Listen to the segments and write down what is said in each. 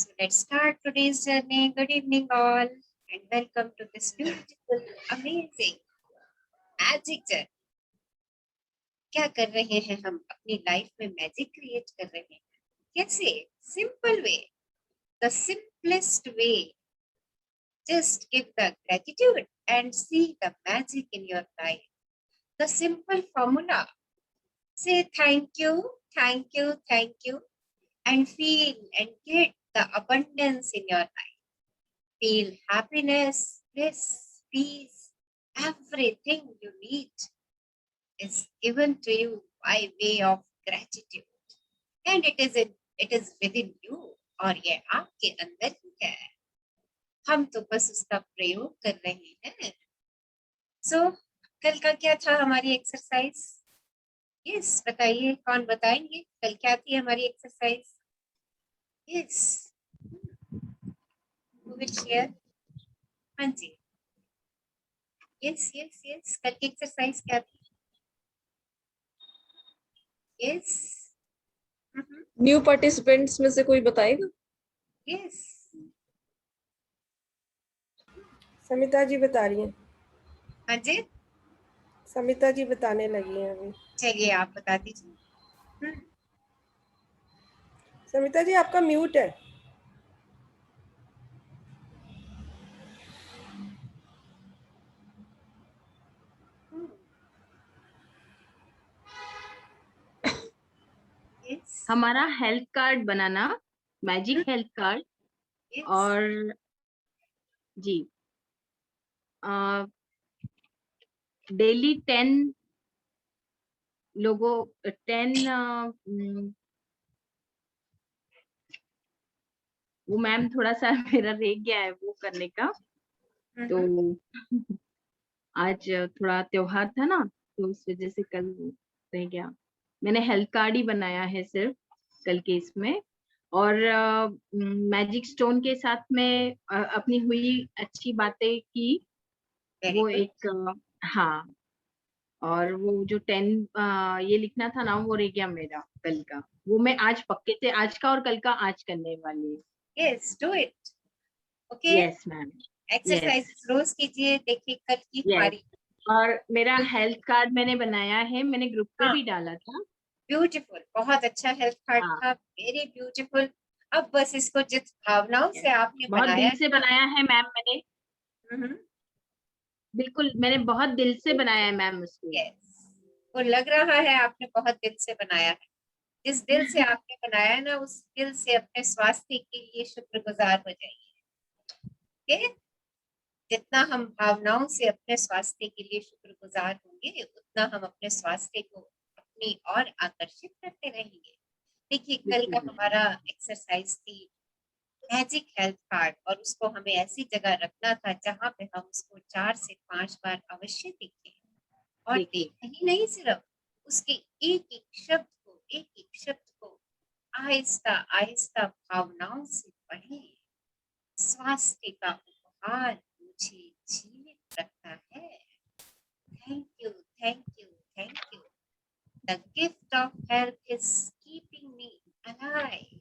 So let's start today's journey. Good evening, all, and welcome to this beautiful, amazing, magic journey. क्या कर रहे हैं हम अपनी लाइफ में मैजिक क्रिएट कर रहे हैं कैसे simple way the simplest way just give the gratitude and see the magic in your life the simple formula say thank you thank you thank you and feel and get the abundance in your life feel happiness bliss peace everything you need is given to you by way of gratitude and it is within you और ये आपके अंदर ही है हम तो बस उसका प्रयोग कर रहे हैं सो कल का क्या था हमारी एक्सरसाइज यस बताइए कौन बताएंगे कल क्या थी हमारी exercise yes who will share हाँ जी यस यस यस कल की एक्सरसाइज क्या थी यस न्यू पार्टिसिपेंट्स में से कोई बताएगा यस समिता जी बता रही हैं। हाँ जी समिता जी बताने लगी हैं अभी। चलिए आप बता दीजिए समिता जी आपका म्यूट है। यस हमारा हेल्थ कार्ड बनाना मैजिक हेल्थ कार्ड यस और जी डेली 10 लोगों 10 वो मैम थोड़ा सा मेरा रह गया है वो करने का तो आज थोड़ा त्योहार था ना तो उस वजह से कल रह गया मैंने हेल्थ कार्ड ही बनाया है सिर्फ कल के इसमें और मैजिक स्टोन के साथ में अपनी हुई अच्छी बातें की वो एक हाँ और वो जो 10 ये लिखना था ना वो रह गया मेरा कल का वो मैं आज पक्के से आज का और कल का आज करने वाली हूँ yes do it okay yes ma'am exercise रोज कीजिए देखिए कल की हमारी और मेरा हेल्थ कार्ड मैंने बनाया है मैंने ग्रुप पे भी डाला था ब्यूटीफुल बहुत अच्छा हेल्थ कार्ड हाँ। था वेरी ब्यूटीफुल अब बस इसको जिस भावनाओं से आपने बहुत बनाया दिल से बनाया है मैम मैंने हम्म, बिल्कुल मैंने बहुत दिल से बनाया है मैम उसको yes. वो लग रहा है आपने बहुत दिल से बनाया है जिस दिल से आपने बनाया है ना उस दिल से अपने स्वास्थ्य के लिए शुक्रगुजार हो जाइए okay? जितना हम भावनाओं से अपने स्वास्थ्य के लिए शुक्रगुजार होंगे उतना हम अपने स्वास्थ्य को अपनी ओर आकर्षित करते रहेंगे देखिए कल का हमारा एक्सरसाइज थी मैजिक हेल्थ कार्ड और उसको हमें ऐसी जगह रखना था जहां पे हम उसको 4 से 5 बार अवश्य देखें और देखना ही नहीं सिर्फ उसके एक एक शब्द को आहिस्ता आहिस्ता भावनाओं से पढ़े स्वास्थ्य का उपहार मुझे जीवित रखता है thank you thank you thank you the gift of health is keeping me alive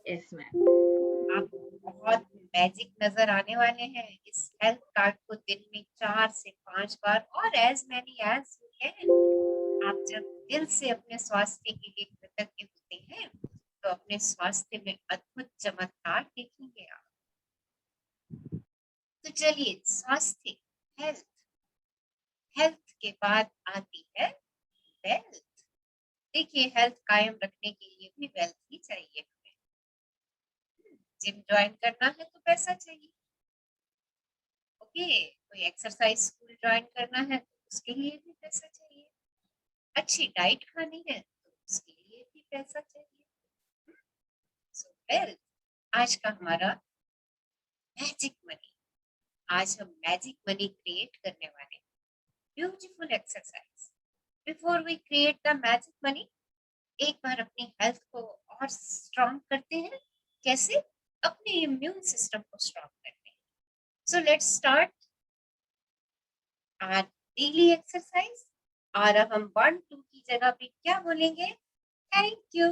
yes ma'am आप बहुत मैजिक नजर आने वाले हैं इस हेल्थ कार्ड को दिन में 4 से 5 बार और as many as you can आप जब दिल से अपने स्वास्थ्य के लिए कृतज्ञ होते हैं तो अपने स्वास्थ्य में अद्भुत चमत्कार देखेंगे आप तो चलिए स्वास्थ्य हेल्थ हेल्थ के बाद आती है वेल्थ देखिए हेल्थ कायम रखने के लिए भी वेल्थ ही चाहिए हमें जिम ज्वाइन करना है तो पैसा चाहिए ओके कोई एक्सरसाइज स्कूल ज्वाइन करना है तो उसके लिए भी पैसा चाहिए अच्छी डाइट खानी है तो उसके लिए भी पैसा चाहिए सो वेल्थ आज का हमारा मैजिक मनी आज हम मैजिक मनी क्रिएट करने वाले हैं beautiful exercise before we create the magic money एक बार अपनी हेल्थ को और स्ट्रॉन्ग करते हैं कैसे अपने इम्यून सिस्टम को स्ट्रॉन्ग करते हैं so let's start our daily exercise और अब हम 1 2 की जगह पे क्या बोलेंगे थैंक यू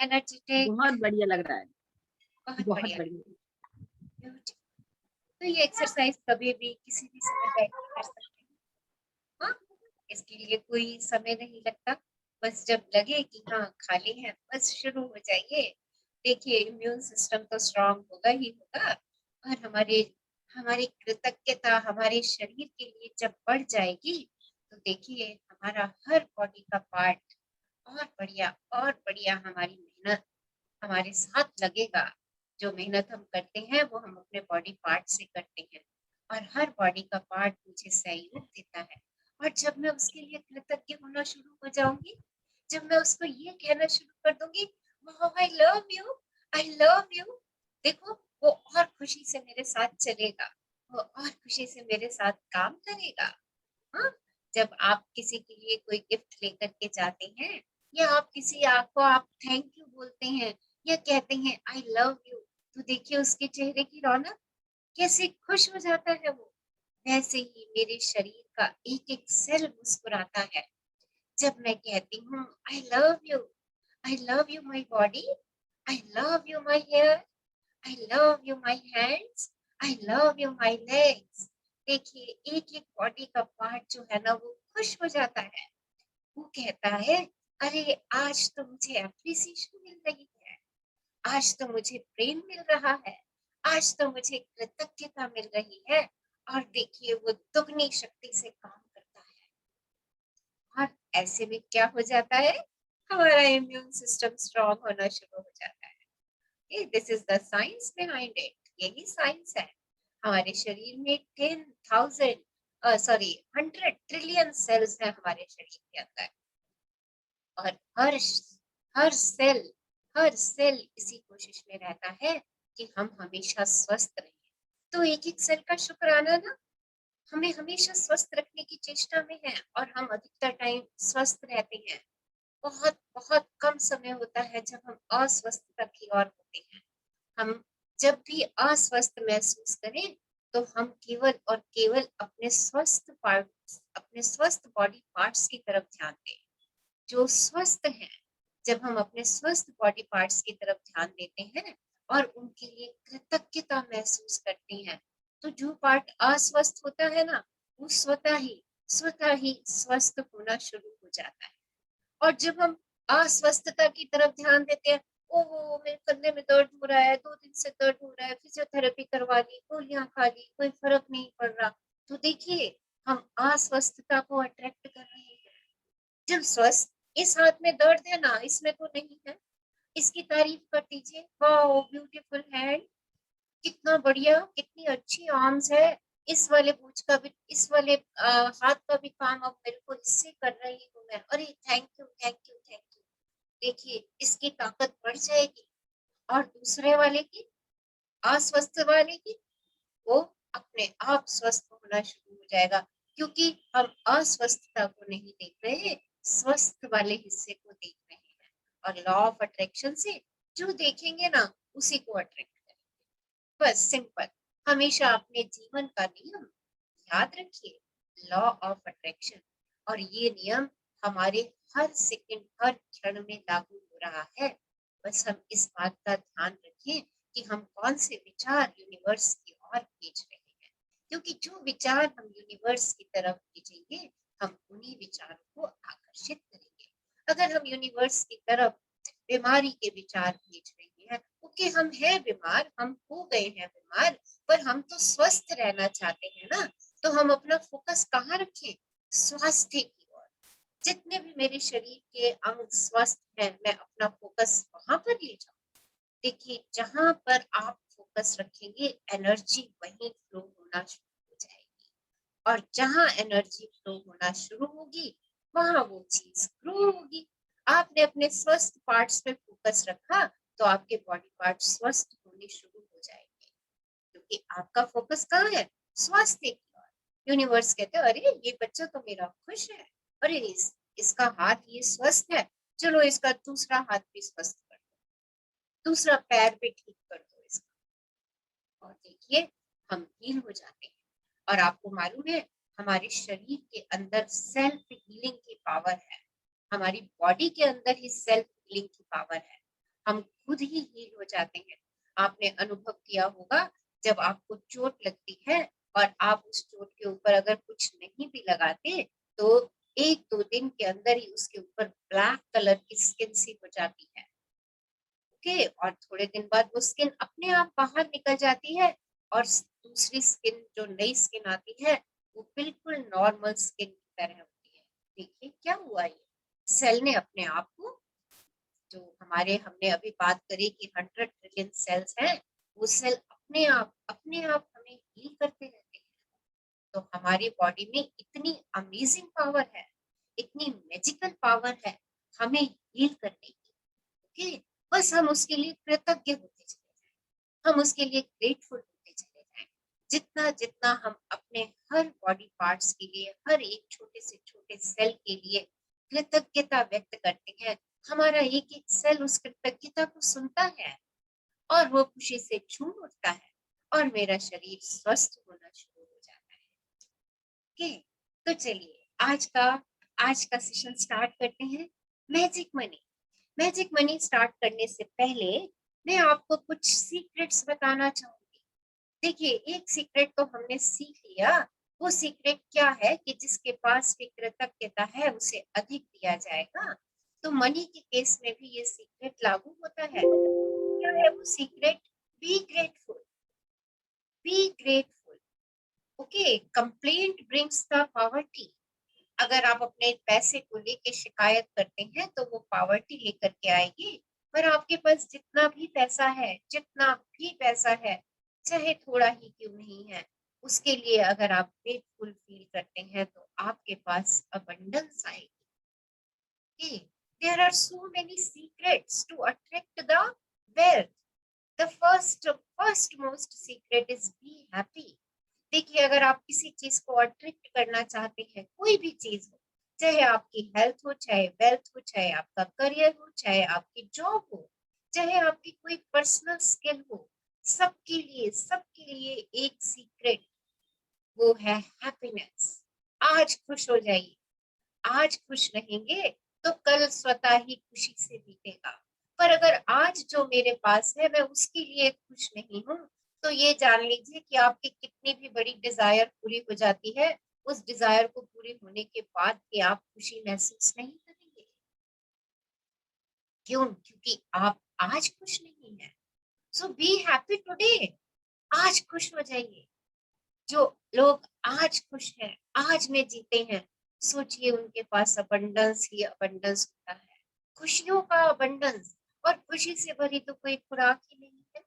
एनर्जेटिक, बहुत बढ़िया लग रहा है, बहुत बहुत बढ़िया। बढ़िया। Beautiful. तो ये एक्सरसाइज कभी भी किसी भी समय बैठ के कर सकते हैं। हाँ, इसके लिए कोई समय नहीं लगता, बस जब लगे कि हाँ खाली है बस शुरू हो जाइए। देखिए इम्यून सिस्टम तो स्ट्रांग होगा ही होगा, और हमारी कृतज्ञता हमारे शरीर के लिए जब बढ़ जाएगी तो देखिए हमारा हर बॉडी का पार्ट और बढ़िया हमारी मेहनत हमारे साथ लगेगा। जो मेहनत हम करते हैं वो हम अपने बॉडी पार्ट से करते हैं, और हर बॉडी का पार्ट मुझे सहयोग देता है। और जब मैं उसके लिए कृतज्ञ होना शुरू हो जाऊंगी, जब मैं उसको ये कहना शुरू कर दूंगी, आई love you, I love you, देखो वो और खुशी से मेरे साथ चलेगा, वो और खुशी से मेरे साथ काम करेगा। हाँ, जब आप किसी के लिए कोई गिफ्ट लेकर के जाते हैं, या आप किसी को आप थैंक यू बोलते हैं या कहते हैं आई लव यू, तो देखिए उसके चेहरे की रौनक कैसे खुश हो जाता है वो। वैसे ही मेरे शरीर का एक एक सेल मुस्कुराता है जब मैं कहती हूँ I love you my body, I love you my hair, I love you my hands, I love you my legs. देखिए एक एक बॉडी का पार्ट जो है ना वो खुश हो जाता है। वो कहता है अरे आज तो मुझे अप्रिसिएशन मिल रही है, आज तो मुझे प्रेम मिल रहा है, आज तो मुझे कृतज्ञता मिल रही है। और देखिए वो दुगनी शक्ति से काम करता है, और ऐसे में क्या हो जाता है, हमारा इम्यून सिस्टम स्ट्रांग होना शुरू हो जाता है। This is the science behind it, यही साइंस है। हमारे शरीर में 100 ट्रिलियन सेल्स हैं हमारे शरीर के अंदर, और हर सेल इसी कोशिश में रहता है कि हम हमेशा स्वस्थ रहें। तो एक एक सेल का शुक्राना ना हमें हमेशा स्वस्थ रखने की चेष्टा में है, और हम अधिकतर टाइम स्वस्थ रहते हैं। बहुत बहुत कम समय होता है जब हम अस्वस्थता की ओर होते हैं। हम जब भी अस्वस्थ महसूस करें तो हम केवल और केवल अपने स्वस्थ बॉडी पार्ट्स की तरफ ध्यान दें जो स्वस्थ हैं। जब हम अपने स्वस्थ बॉडी पार्ट्स की तरफ ध्यान देते हैं और उनके लिए कृतज्ञता महसूस करते हैं, तो जो पार्ट अस्वस्थ होता है ना वो स्वतः ही स्वस्थ होना शुरू हो जाता है। और जब हम अस्वस्थता की तरफ ध्यान देते हैं, ओहो मेरे कंधे में दर्द हो रहा है, 2 दिन से दर्द हो रहा है, फिजियोथेरेपी करवा ली, गोलियां खा ली, कोई फर्क नहीं पड़ रहा, तो देखिए हम अस्वस्थता को अट्रैक्ट कर रहे हैं। जब स्वस्थ, इस हाथ में दर्द है ना, इसमें तो नहीं है, इसकी तारीफ कर दीजिए, वाओ ब्यूटीफुल हैंड, कितना बढ़िया, कितनी अच्छी आर्म्स है, इस वाले पूछ का भी, इस वाले हाथ का भी काम अब मेरे को इससे कर रही हूँ मैं, अरे thank you thank you thank you. देखिए इसकी ताकत बढ़ जाएगी, और दूसरे वाले की, अस्वस्थ वाले की, वो अपने आप स्वस्थ होना शुरू हो जाएगा, क्योंकि हम अस्वस्थता को नहीं देख रहे, स्वस्थ वाले हिस्से को देख रहे हैं। और लॉ ऑफ अट्रैक्शन से जो देखेंगे ना उसी को अट्रैक्ट करेंगे। बस सिंपल, हमेशा अपने जीवन का नियम याद रखिए, लॉ ऑफ अट्रैक्शन, और ये नियम हमारे हर सेकंड हर क्षण में लागू हो रहा है। बस हम इस बात का ध्यान रखें कि हम कौन से विचार यूनिवर्स की ओर भेज रहे हैं, क्योंकि जो विचार हम यूनिवर्स की तरफ भेजेंगे हम उन्हीं विचारों को आकर्षित करेंगे। अगर हम यूनिवर्स की तरफ बीमारी के विचार भेज रहे हैं, ओके हम हैं बीमार, हम हो गए हैं बीमार, पर हम तो स्वस्थ रहना चाहते हैं ना, तो हम अपना फोकस कहाँ रखें, स्वास्थ्य की ओर। जितने भी मेरे शरीर के अंग स्वस्थ हैं मैं अपना फोकस वहां पर ले जाऊं। देखिए जहां पर आप फोकस रखेंगे एनर्जी वहीं फ्लो होना शुरू हो जाएगी, और जहां एनर्जी फ्लो होना शुरू होगी वहां वो चीज ग्रो होगी। आपने अपने स्वस्थ पार्ट्स पे फोकस रखा तो आपके बॉडी पार्ट स्वस्थ होने शुरू हो जाएंगे, क्योंकि आपका फोकस कहाँ है, स्वास्थ्य की ओर। यूनिवर्स कहते हैं अरे ये बच्चा तो मेरा खुश है, अरे इसका हाथ ये स्वस्थ है, चलो इसका दूसरा हाथ भी स्वस्थ कर दो, दूसरा पैर भी ठीक कर दो इसका, और देखिए हम हील हो जाते हैं। और आपको मालूम है हमारे शरीर के अंदर सेल्फ हीलिंग की पावर है, हमारी बॉडी के अंदर ही सेल्फ हीलिंग की पावर है। हम खुद ही हील हो जाते हैं। आपने अनुभव किया होगा जब आपको चोट लगती है और आप उस चोट के ऊपर अगर कुछ नहीं भी लगाते तो 1-2 दिन के अंदर ही उसके ऊपर ब्लैक कलर की स्किन सी हो जाती है। ओके, और थोड़े दिन बाद वो स्किन अपने आप बाहर निकल जाती है और दूसरी स्किन जो नई स्किन आती है वो बिल्कुल नॉर्मल स्किन की तरह होती है। देखिए क्या हुआ, ये सेल ने अपने आप को, जो हमने अभी बात करी कि 100 ट्रिलियन सेल्स हैं, वो सेल अपने आप हमें हील करते रहते हैं। तो हमारी बॉडी में इतनी अमेजिंग पावर है, इतनी मैजिकल पावर है हमें हील करने की। ओके, बस हम उसके लिए कृतज्ञ होते चले जाएं, हम उसके लिए ग्रेटफुल होते चले जाएं। जितना जितना हम अपने हर बॉडी पार्ट्स के लिए, हर एक छोटे से छोटे सेल के लिए कृतज्ञता व्यक्त करते हैं, हमारा एक एक सेल उस कृतज्ञता को सुनता है और वो खुशी से झूम उठता है और मेरा शरीर स्वस्थ होना शुरू हो जाता है। ओके, तो चलिए आज का सेशन स्टार्ट करते हैं। Magic money. Magic money start करने से पहले मैं आपको कुछ सीक्रेट्स बताना चाहूंगी। देखिए, एक सीक्रेट तो हमने सीख लिया। वो सीक्रेट क्या है कि जिसके पास भी कृतज्ञता है उसे अधिक दिया जाएगा। तो मनी के केस में भी ये सीक्रेट लागू होता है। क्या है वो secret? Be grateful. Be grateful. Okay, complaint brings the poverty. अगर आप अपने पैसे को लेके शिकायत करते हैं तो वो पॉवर्टी लेकर के आएगी। पर आपके पास जितना भी पैसा है, चाहे थोड़ा ही क्यों नहीं है, उसके लिए अगर आप ग्रेटफुल फील करते हैं तो आपके पास अबंडेंस आएगी। Okay, there are so many secrets to attract the wealth. The first most secret is be happy. देखिए, अगर आप किसी चीज को अट्रैक्ट करना चाहते हैं, कोई भी चीज हो, चाहे आपकी हेल्थ हो, चाहे वेल्थ हो, चाहे आपका करियर हो, चाहे आपकी जॉब हो, चाहे आपकी कोई पर्सनल स्किल हो, सबके लिए एक सीक्रेट, वो है हैप्पीनेस। आज खुश हो जाइए। आज खुश रहेंगे तो कल स्वतः ही खुशी से बीतेगा। पर अगर आज जो मेरे पास है मैं उसके लिए खुश नहीं हूँ, तो ये जान लीजिए कि आपकी कितनी भी बड़ी डिजायर पूरी हो जाती है, उस डिजायर को पूरी होने के बाद भी आप खुशी महसूस नहीं करेंगे। क्यों? क्योंकि आप आज खुश नहीं है। सो बी हैप्पी टुडे। आज खुश हो जाइए। जो लोग आज खुश हैं, आज में जीते हैं, सोचिए उनके पास अबंडेंस ही अबंडेंस होता है, खुशियों का अबंडेंस। और खुशी से भरी तो कोई खुराक ही नहीं है।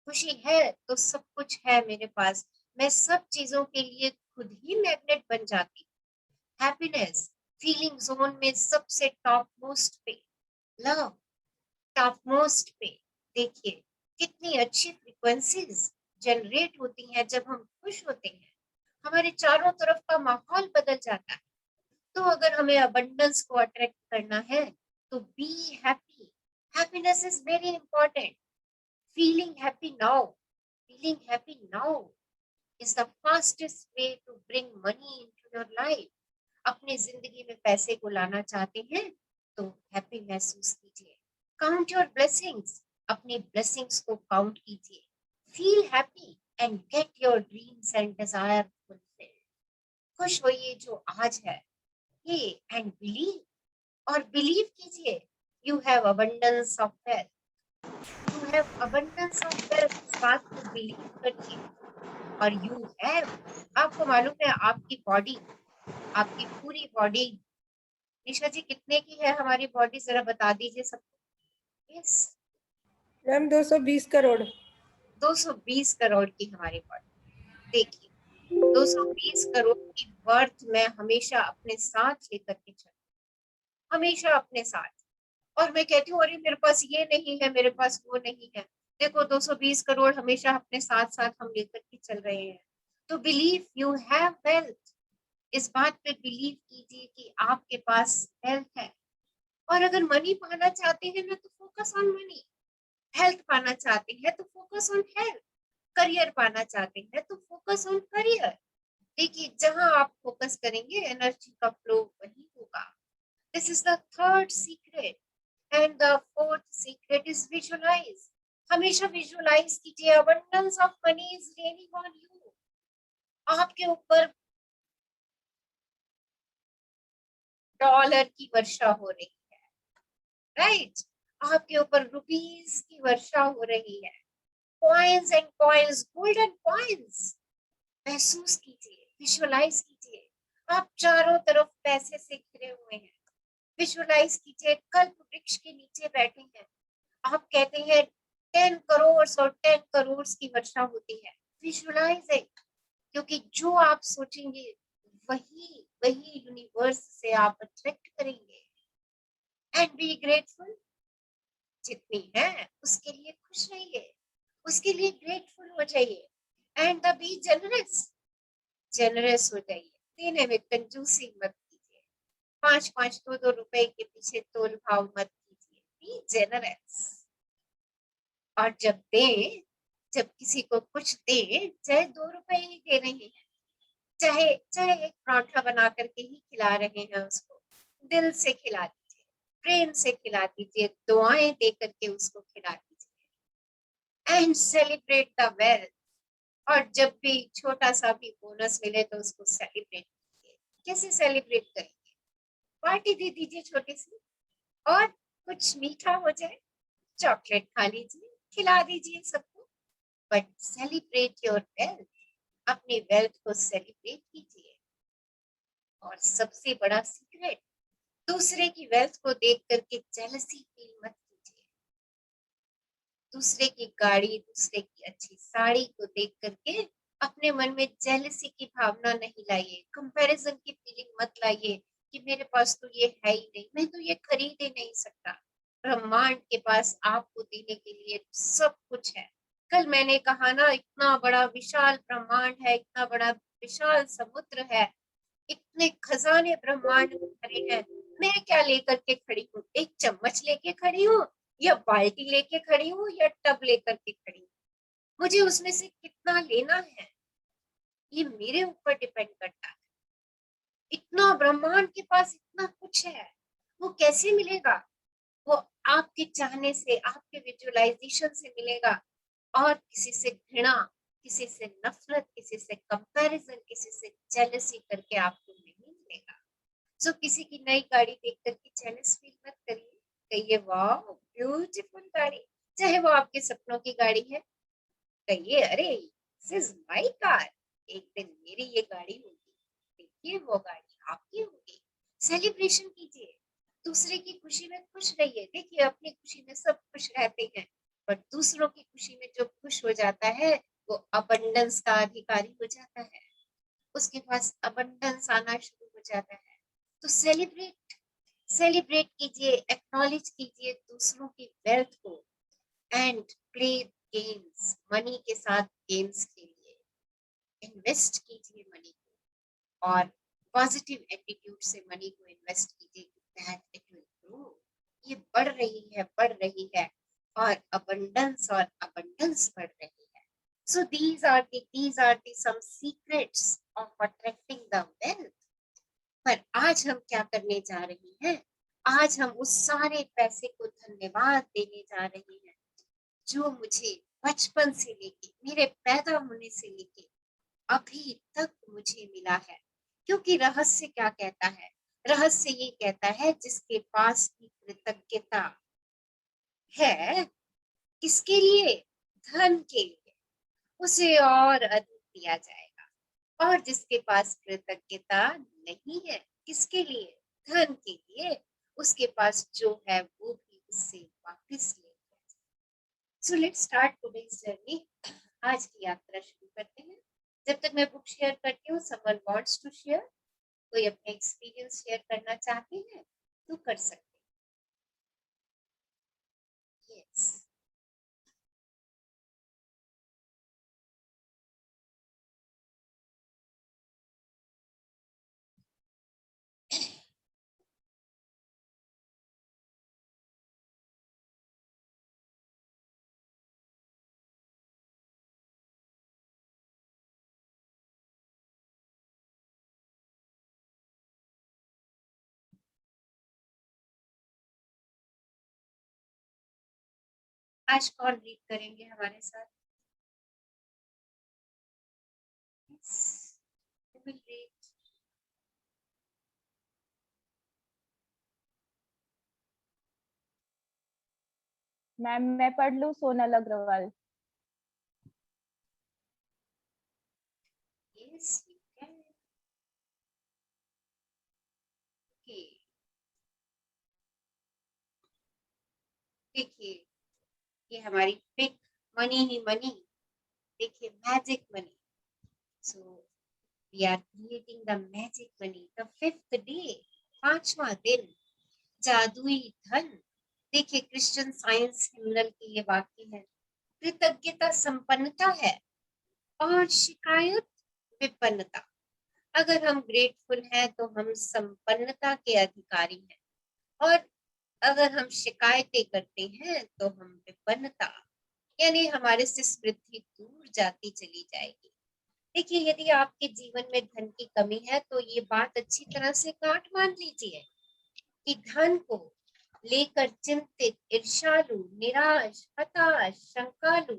खुशी है तो सब कुछ है मेरे पास। मैं सब चीजों के लिए खुद ही मैग्नेट बन जाती हूँ। हैप्पीनेस फीलिंग जोन में सबसे टॉप मोस्ट पे, लव टॉप मोस्ट पे। देखिए कितनी अच्छी फ्रीक्वेंसीज जनरेट होती हैं जब हम खुश होते हैं, हमारे चारों तरफ का माहौल बदल जाता है। तो अगर हमें अबंडेंस को अट्रैक्ट करना है तो be happy. Happiness is very important. Feeling happy now is the fastest way to bring money into your life. अपनी जिंदगी में पैसे को लाना चाहते हैं तो हैप्पी महसूस कीजिए। Count your blessings. अपनी ब्लेसिंग्स को काउंट कीजिए। Feel happy and get your dreams and desire fulfilled. खुश होइए जो आज है ये एंड बिलीव, और बिलीव कीजिए you have abundance of wealth. You have abundance of wealth, इस बात को बिलीव करिए। और यू हैव, आपको मालूम है आपकी बॉडी, आपकी पूरी बॉडी, निशा जी कितने की है हमारी बॉडी, जरा बता दीजिए सबको। Yes ma'am 220 crore. 220 करोड़ की हमारी बॉडी। देखिए 220 करोड़ की बर्थ मैं हमेशा अपने साथ लेकर के चलती, हमेशा अपने साथ। और मैं कहती हूँ अरे मेरे पास ये नहीं है, मेरे पास वो नहीं है। देखो 220 करोड़ हमेशा अपने साथ साथ हम लेकर के चल रहे हैं। तो बिलीव यू हैव वेल्थ, इस बात पे बिलीव कीजिए कि आपके पास वेल्थ है। और अगर मनी पाना चाहते हैं ना तो फोकस ऑन मनी। हेल्थ पाना चाहते हैं तो फोकस ऑन हेल्थ। करियर पाना चाहते हैं तो फोकस ऑन करियर। देखिए जहां आप फोकस करेंगे एनर्जी का फ्लो वही होगा। This is the third secret. And the fourth secret is visualise. हमेशा विजुअलाइज कीजिए, abundance of money is raining on you. आपके ऊपर डॉलर की वर्षा हो रही है, राइट? आपके ऊपर रुपीस की वर्षा हो रही है, coins and coins, golden coins. महसूस कीजिए, विजुअलाइज कीजिए, आप चारों तरफ पैसे से घिरे हुए हैं। विजुअलाइज कीजिए, कल्प वृक्ष के नीचे बैठे हैं। आप कहते हैं 10 करोड़ और 10 करोड़ की वर्षा होती है। विजुअलाइज इट, क्योंकि जो आप सोचेंगे वही वही यूनिवर्स से आप अट्रैक्ट करेंगे। एंड बी ग्रेटफुल, जितनी है उसके लिए खुश रहिए, उसके लिए ग्रेटफुल हो जाइए। And the B generous, generous हो जाइए, देने में कंजूसी मत कीजिए। 5-5, 2-2 रुपए के पीछे तोल भाव मत कीजिए, बी जनरस। और जब दें, जब किसी को कुछ दे, चाहे 2 रुपए ही दे रहे हैं, चाहे चाहे एक पराठा बना करके ही खिला रहे हैं, उसको दिल से खिला दीजिए, प्रेम से खिला दीजिए, दुआएं दे करके उसको खिला दीजिए। And celebrate the wealth. और जब भी छोटा सा भी बोनस मिले तो उसको सेलिब्रेट कीजिए। कैसे सेलिब्रेट करेंगे? पार्टी दे दीजिए छोटी सी, और कुछ मीठा हो जाए, चॉकलेट खा लीजिए, खिला दीजिए सबको, बट सेलिब्रेट योर वेल्थ। अपनी वेल्थ को सेलिब्रेट कीजिए। और सबसे बड़ा सीक्रेट, दूसरे की वेल्थ को देख करके जेलसी फील मत कीजिए। दूसरे की गाड़ी, दूसरे की अच्छी साड़ी को देख करके अपने मन में जेलसी की भावना नहीं लाइए, कंपैरिजन की फीलिंग मत लाइए कि मेरे पास तो ये है ही नहीं, मैं तो ये खरीद ही नहीं सकता। ब्रह्मांड के पास आपको देने के लिए सब कुछ है। कल मैंने कहा ना, इतना बड़ा विशाल ब्रह्मांड है, इतना बड़ा विशाल समुद्र है, इतने खजाने ब्रह्मांड में भरे हैं। मैं क्या लेकर के खड़ी हूँ? एक चम्मच लेके खड़ी हूँ, या बाल्टी लेके खड़ी हूँ, या टब लेकर के खड़ी हूँ? मुझे उसमें से कितना लेना है, ये मेरे ऊपर डिपेंड करता है। इतना ब्रह्मांड के पास इतना कुछ है, वो कैसे मिलेगा? वो आपके चाहने से, आपके विजुअलाइजेशन से मिलेगा। और किसी से घृणा, किसी से नफरत, किसी से कंपैरिजन, किसी से जेलसी करके आपको नहीं मिलेगा। सो किसी की नई गाड़ी देख करके जेलस फील मत करिए, कहिए वाह ब्यूटीफुल गाड़ी। चाहे वो आपके सपनों की गाड़ी है, कहिए अरे दिस इज माय कार, एक दिन मेरी ये गाड़ी होगी, देखिए वो गाड़ी आपकी होगी। सेलिब्रेशन कीजिए, दूसरे की खुशी में खुश रहिए। देखिए अपनी खुशी में सब खुश रहते हैं, पर दूसरों की खुशी में जो खुश हो जाता है वो अबंडेंस का अधिकारी हो जाता है, उसके पास अबंडेंस आना शुरू हो जाता है। तो सेलिब्रेट, सेलिब्रेट कीजिए, एक्नॉलेज कीजिए दूसरों की वेल्थ को। एंड प्ले गेम्स, मनी के साथ गेम्स खेलिए, इन्वेस्ट कीजिए मनी को, और पॉजिटिव एटीट्यूड से मनी को इन्वेस्ट कीजिए, दैट इट विल ग्रो। ये बढ़ रही है, बढ़ रही है, और अबंडेंस बढ़ रही है। So these are the some secrets of attracting the wealth. पर आज हम क्या करने जा रहे हैं? आज हम उस सारे पैसे को धन्यवाद देने जा रहे हैं जो मुझे बचपन से लेके, मेरे पैदा होने से लेके अभी तक मुझे मिला है। क्योंकि रहस्य क्या कहता है? रहस्य ये कहता है जिसके पास की कृतज्ञता है, किसके लिए? धन के लिए, उसे और अधिक दिया जाएगा। और जिसके पास कृतज्ञता नहीं है, किसके लिए? धन के लिए, उसके पास जो है वो भी उससे वापस ले लिया जाए। सो लेट्स स्टार्ट टुडेज जर्नी। आज की यात्रा शुरू करते हैं। जब तक मैं बुक शेयर करती हूँ, समवन वांट्स टू शेयर, कोई अपने एक्सपीरियंस शेयर करना चाहते हैं तो कर सकते हैं। यस। आज कौन रीड करेंगे हमारे साथ? Yes, who will read? Ma'am मैं पढ़ लूं, Sonal Agarwal. Yes, you can. Okay. देखिए, ये हमारी पिक मनी ही मनी, देखिए magic money. So we are creating the magic money. The fifth day, 5वां दिन, जादुई धन। देखिए क्रिश्चियन साइंस हिम्नल की ये वाक्य है। कृतज्ञता संपन्नता है और शिकायत विपन्नता। अगर हम ग्रेटफुल हैं तो हम संपन्नता के अधिकारी हैं, और अगर हम शिकायतें करते हैं तो हम विपन्नता, यानी हमारे से समृद्धि दूर जाती चली जाएगी। देखिए, यदि आपके जीवन में धन की कमी है तो ये बात अच्छी तरह से गांठ बांध लीजिए कि धन को लेकर चिंतित, ईर्ष्यालु, निराश, हताश, शंकालु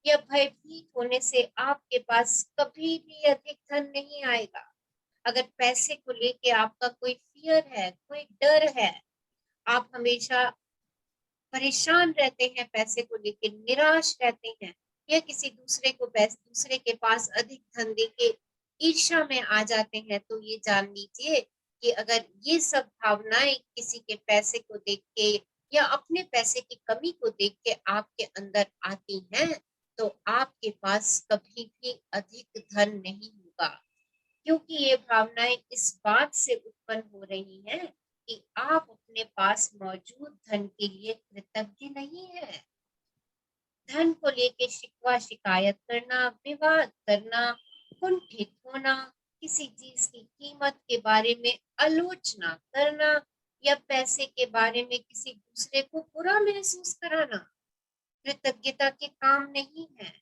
या भयभीत होने से आपके पास कभी भी अधिक धन नहीं आएगा। अगर पैसे को लेके आपका कोई फियर है, कोई डर है, आप हमेशा परेशान रहते हैं, पैसे को लेके निराश रहते हैं, या किसी दूसरे के पास अधिक धन देके ईर्ष्या में आ जाते हैं, तो ये जान लीजिए कि अगर ये सब भावनाएं किसी के पैसे को देख के या अपने पैसे की कमी को देख के आपके अंदर आती हैं, तो आपके पास कभी भी अधिक धन नहीं होगा, क्योंकि ये भावनाएं इस बात से उत्पन्न हो रही हैं कि आप अपने पास मौजूद धन के लिए कृतज्ञ नहीं है। धन को लेके शिकवा शिकायत करना, विवाद करना, कुंठित होना, किसी चीज की कीमत के बारे में आलोचना करना या पैसे के बारे में किसी दूसरे को बुरा महसूस कराना कृतज्ञता के काम नहीं है।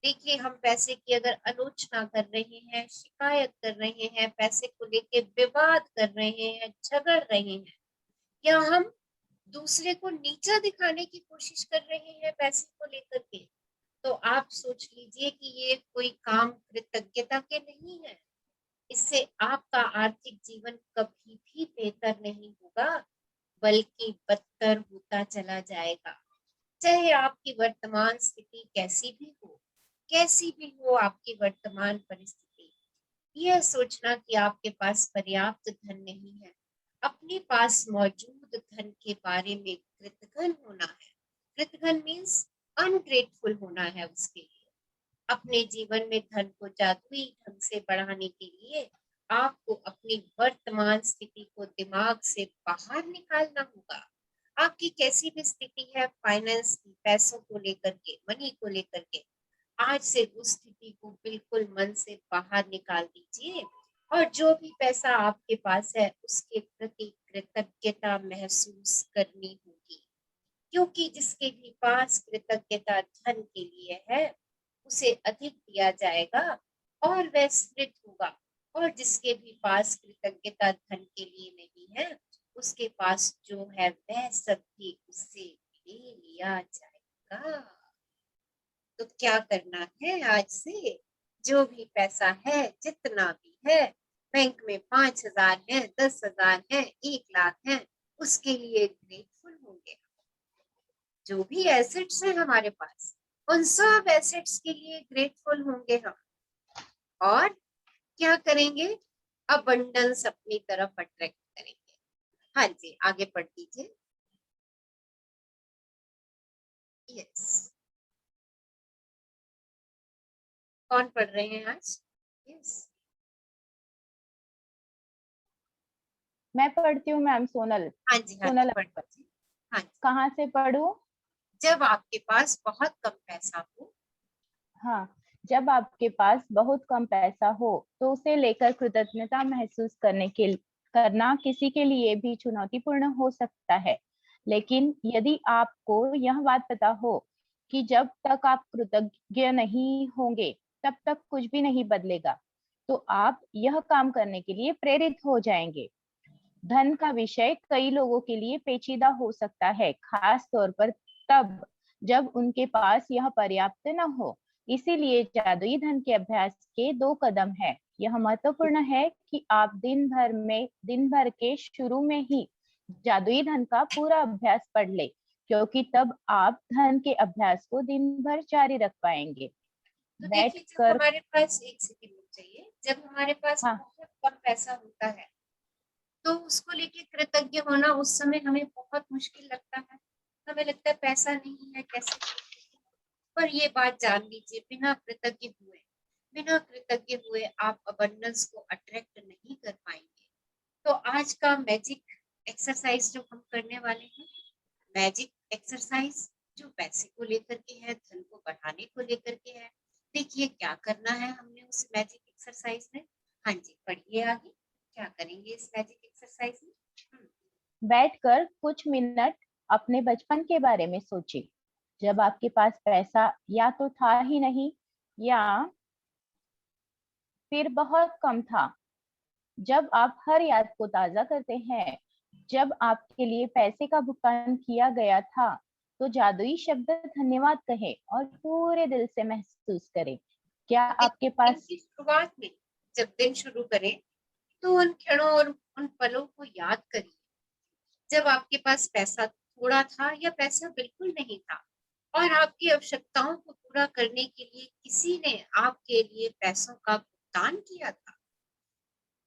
देखिए, हम पैसे की अगर आलोचना कर रहे हैं, शिकायत कर रहे हैं, पैसे को लेके विवाद कर रहे हैं, झगड़ रहे हैं, या हम दूसरे को नीचा दिखाने की कोशिश कर रहे हैं पैसे को लेकर के, तो आप सोच लीजिए कि ये कोई काम कृतज्ञता के नहीं है। इससे आपका आर्थिक जीवन कभी भी बेहतर नहीं होगा, बल्कि बदतर होता चला जाएगा। चाहे आपकी वर्तमान स्थिति कैसी भी हो आपकी वर्तमान परिस्थिति, यह सोचना कि आपके पास पर्याप्त धन नहीं है, अपने पास मौजूद धन के बारे में कृतघ्न होना है। कृतघ्न मीन्स अनग्रेटफुल होना है उसके लिए। अपने जीवन में धन को जादुई ढंग से बढ़ाने के लिए आपको अपनी वर्तमान स्थिति को दिमाग से बाहर निकालना होगा। आपकी कैसी भी स्थिति है फाइनेंस की, पैसों को लेकर के, मनी को लेकर के, आज से उस स्थिति को बिल्कुल मन से बाहर निकाल दीजिए, और जो भी पैसा आपके पास है उसके प्रति कृतज्ञता महसूस करनी होगी, क्योंकि जिसके भी पास कृतज्ञता धन के लिए है उसे अधिक दिया जाएगा और वह समृद्ध होगा, और जिसके भी पास कृतज्ञता धन के लिए नहीं है उसके पास जो है वह सब भी उससे ले लिया जाएगा। तो क्या करना है, आज से जो भी पैसा है, जितना भी है, बैंक में 5,000 है, 10,000 है, 1,00,000 है, उसके लिए ग्रेटफुल होंगे। जो भी एसेट्स है हमारे पास, उन सब एसेट्स के लिए ग्रेटफुल होंगे हम, और क्या करेंगे, अबंडेंस अपनी तरफ अट्रैक्ट करेंगे। हाँ जी, आगे पढ़ दीजिए। यस, कौन पढ़ रहे हैं आज? यस, मैं पढ़ती हूँ मैम, सोनल। हाँ जी, हाँ सोनल जी, पढ़ दीजिए। हाँ जी, कहाँ से पढ़ूं? जब आपके पास बहुत कम पैसा हो। हाँ, जब आपके पास बहुत कम पैसा हो तो उसे लेकर कृतज्ञता महसूस करना किसी के लिए भी चुनौतीपूर्ण हो सकता है। लेकिन यदि आपको यह बात पता हो कि जब तक आप कृतज्ञ नहीं होंगे तब तक कुछ भी नहीं बदलेगा, तो आप यह काम करने के लिए प्रेरित हो जाएंगे। धन का विषय कई लोगों के लिए पेचीदा हो सकता है, खास तौर पर तब जब उनके पास यह पर्याप्त न हो। इसीलिए जादुई धन के अभ्यास के 2 कदम है। यह महत्वपूर्ण है कि आप दिन भर के शुरू में ही जादुई धन का पूरा अभ्यास पढ़ ले, क्योंकि तब आप धन के अभ्यास को दिन भर जारी रख पाएंगे। तो बैठ देखिए, जब कर हमारे पास एक सेकंड रुक जाइए, जब हमारे पास हाँ बहुत कम पैसा होता है तो उसको लेके कृतज्ञ होना उस समय हमें बहुत मुश्किल लगता है। हमें लगता है पैसा नहीं है, कैसे करेंगे? पर ये बात जान लीजिए, बिना कृतज्ञ हुए आप अबंडेंस को अट्रैक्ट नहीं कर पाएंगे। तो आज का मैजिक एक्सरसाइज जो हम करने वाले हैं, मैजिक एक्सरसाइज जो पैसे को लेकर के है, धन को बढ़ाने को लेकर के है। देखिए क्या करना है हमने उस मैजिक एक्सरसाइज में। हाँ जी, पढ़िए आगे, क्या करेंगे इस मैजिक एक्सरसाइज में? बैठकर कुछ मिनट अपने बचपन के बारे में सोचिए, जब आपके पास पैसा या तो था ही नहीं या फिर बहुत कम था। जब आप हर याद को ताजा करते हैं, जब आपके लिए पैसे का भुगतान किया गया था, तो जादुई शब्द धन्यवाद कहें और पूरे दिल से महसूस करें। क्या आपके दिन पास की शुरुआत में जब दिन शुरू करें तो उन क्षणों और उन पलों को याद करिए जब आपके पास पैसा थोड़ा था या पैसा बिल्कुल नहीं था और आपकी आवश्यकताओं को पूरा करने के लिए किसी ने आपके लिए पैसों का भुगतान किया था।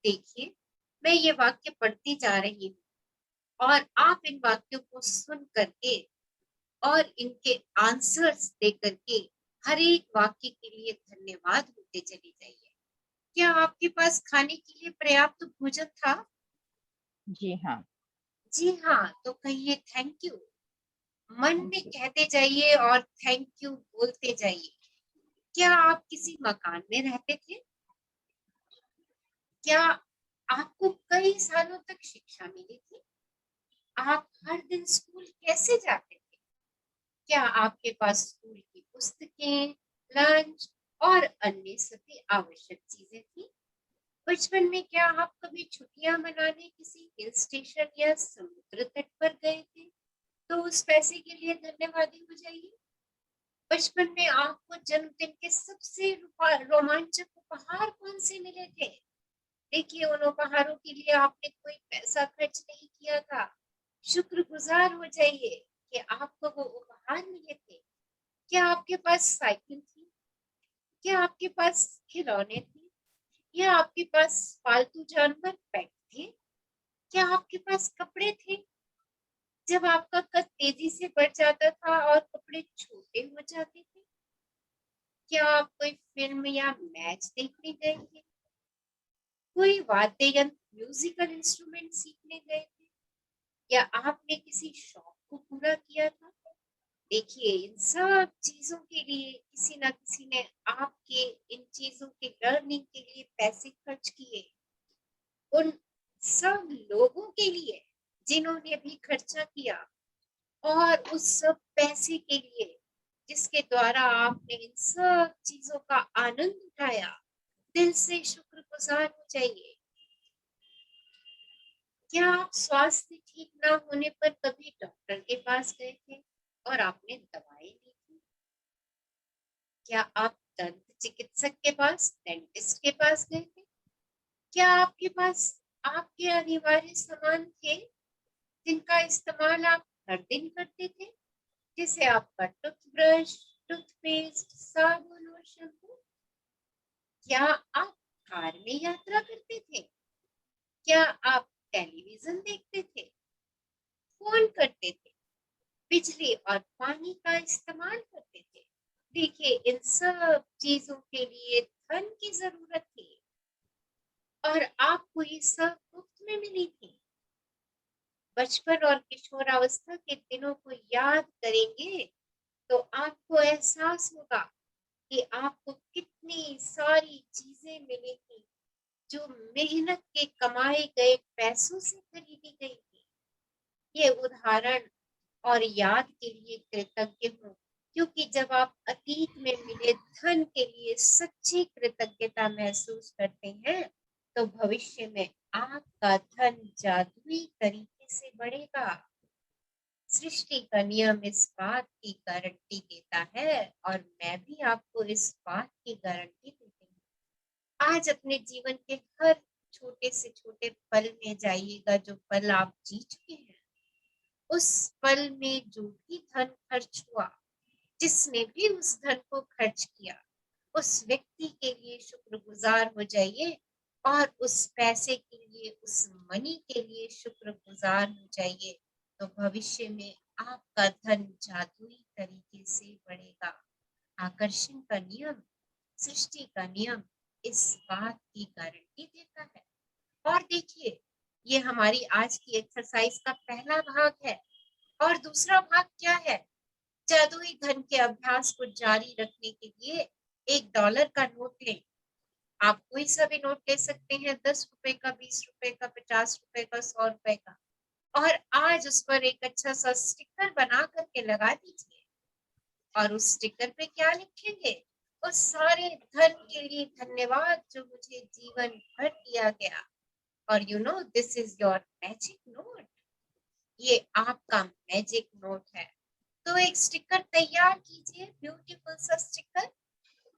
देखिए, मैं ये वाक्य पढ़ती जा रही हूँ और आप इन वाक्यों को सुन करके और इनके आंसर्स दे करके हर एक वाक्य के लिए धन्यवाद होते चली जाइए। क्या आपके पास खाने के लिए पर्याप्त भोजन था? जी हाँ, जी हाँ, तो कहिए थैंक यू। मन में जी, कहते जाइए और थैंक यू बोलते जाइए। क्या आप किसी मकान में रहते थे? क्या आपको कई सालों तक शिक्षा मिली थी? आप हर दिन स्कूल कैसे जाते थे? क्या आपके पास स्कूल की पुस्तकें, लंच और अन्य सभी आवश्यक चीजें थी? बचपन में क्या आप कभी छुट्टियां मनाने किसी हिल स्टेशन या समुद्र तट पर गए थे? तो उस पैसे के लिए धन्यवादी हो जाइए। बचपन में आपको जन्मदिन के सबसे रोमांचक उपहार कौन से मिले थे? देखिए, उन उपहारों के लिए आपने कोई पैसा खर्च नहीं किया था। शुक्रगुजार हो जाइए कि आपको वो उपहार मिले थे। क्या आपके पास साइकिल थी? क्या आपके पास खिलौने थे? या आपके पास पालतू जानवर पेट थे? क्या आपके पास कपड़े थे? जब आपका कद तेजी से बढ़ जाता था और कपड़े छोटे हो जाते थे? क्या आप कोई फिल्म या मैच देखने गए थे? कोई वाद्य यंत्र म्यूजिकल इंस्ट्रूमेंट सीखने गए थे? या आपने किसी शौक को पूरा किया था? देखिए, इन सब चीजों के लिए किसी ना किसी ने आपके इन चीजों के लर्निंग के लिए पैसे खर्च किए। उन सब लोगों के लिए जिन्होंने भी खर्चा किया और उस सब पैसे के लिए जिसके द्वारा आपने इन सब चीजों का आनंद उठाया, दिल से शुक्रगुजार हो जाइए। क्या आप स्वास्थ्य ठीक ना होने पर कभी डॉक्टर के पास गए थे और आपने दवाएं ली थी? क्या आप दंत चिकित्सक के पास, डेंटिस्ट के पास गए थे? क्या आपके पास आपके अनिवार्य सामान थे जिनका इस्तेमाल आप हर दिन करते थे, जैसे आपका टूथब्रश, टूथपेस्ट, साबुन और शैम्पू? क्या आप कार में यात्रा करते थे? क्या आप टेलीविजन देखते थे, फोन करते थे, बिजली और पानी का इस्तेमाल करते थे? देखिए, इन सब चीजों के लिए धन की जरूरत थी और आपको ये सब मुफ्त में मिली थी। बचपन और किशोरावस्था के दिनों को याद करेंगे तो आपको एहसास होगा कि आपको कितनी सारी चीजें मिली थी जो मेहनत के कमाए गए पैसों से खरीदी गई थी। ये उदाहरण और याद के लिए कृतज्ञ हूँ, क्योंकि जब आप अतीत में मिले धन के लिए सच्ची कृतज्ञता महसूस करते हैं तो भविष्य में आपका धन जादुई तरीके से बढ़ेगा। सृष्टि का नियम इस बात की की गारंटी देता है और मैं भी आपको इस बात की गारंटी देती हूँ। आज अपने जीवन के हर छोटे से छोटे पल में जाइएगा, जो पल आप जी चुके हैं, उस पल में जो भी धन खर्च हुआ, जिसने भी उस धन को खर्च किया, उस व्यक्ति के लिए शुक्रगुजार हो जाइए और उस पैसे के लिए, उस मनी के लिए शुक्रगुजार हो जाइए। तो भविष्य में आपका धन जादुई तरीके से बढ़ेगा। आकर्षण का नियम, सृष्टि का नियम इस बात की गारंटी देता है। और देखिए, ये हमारी आज की एक्सरसाइज का पहला भाग है। और दूसरा भाग क्या है? जादुई धन के अभ्यास को जारी रखने के लिए $1 का नोट लें। आप कोई सा भी नोट ले सकते हैं, 10 रुपए का, 20 रुपए का, 50 रुपए का, 100 रुपए का, और आज उस पर एक अच्छा सा स्टिकर बना करके लगा दीजिए। और उस स्टिकर पे क्या लिखेंगे? उस सारे धन के लिए धन्यवाद जो मुझे जीवन भर दिया गया। और this is your magic note. ये आपका मैजिक नोट है। तो एक स्टिकर तैयार कीजिए, ब्यूटीफुल सा स्टिकर।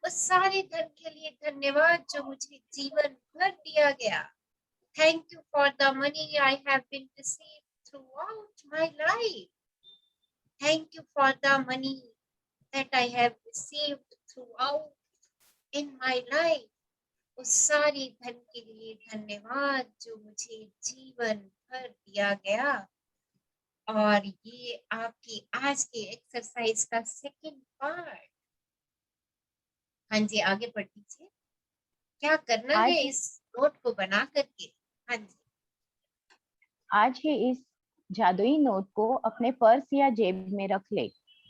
उस सारे धन के लिए धन्यवाद जो मुझे जीवन भर दिया गया। Thank you for the money I have been received throughout my life. Thank you for the money that I have received throughout in my life. उस सारे धन के लिए धन्यवाद जो मुझे जीवन भर दिया गया। और ये आपकी आज की एक्सरसाइज का सेकंड पार्ट। हाँ जी, आगे बढ़ दीजिए। क्या करना आज है इस नोट को बना करके? हाँ जी, आज ही इस जादुई नोट को अपने पर्स या जेब में रख ले।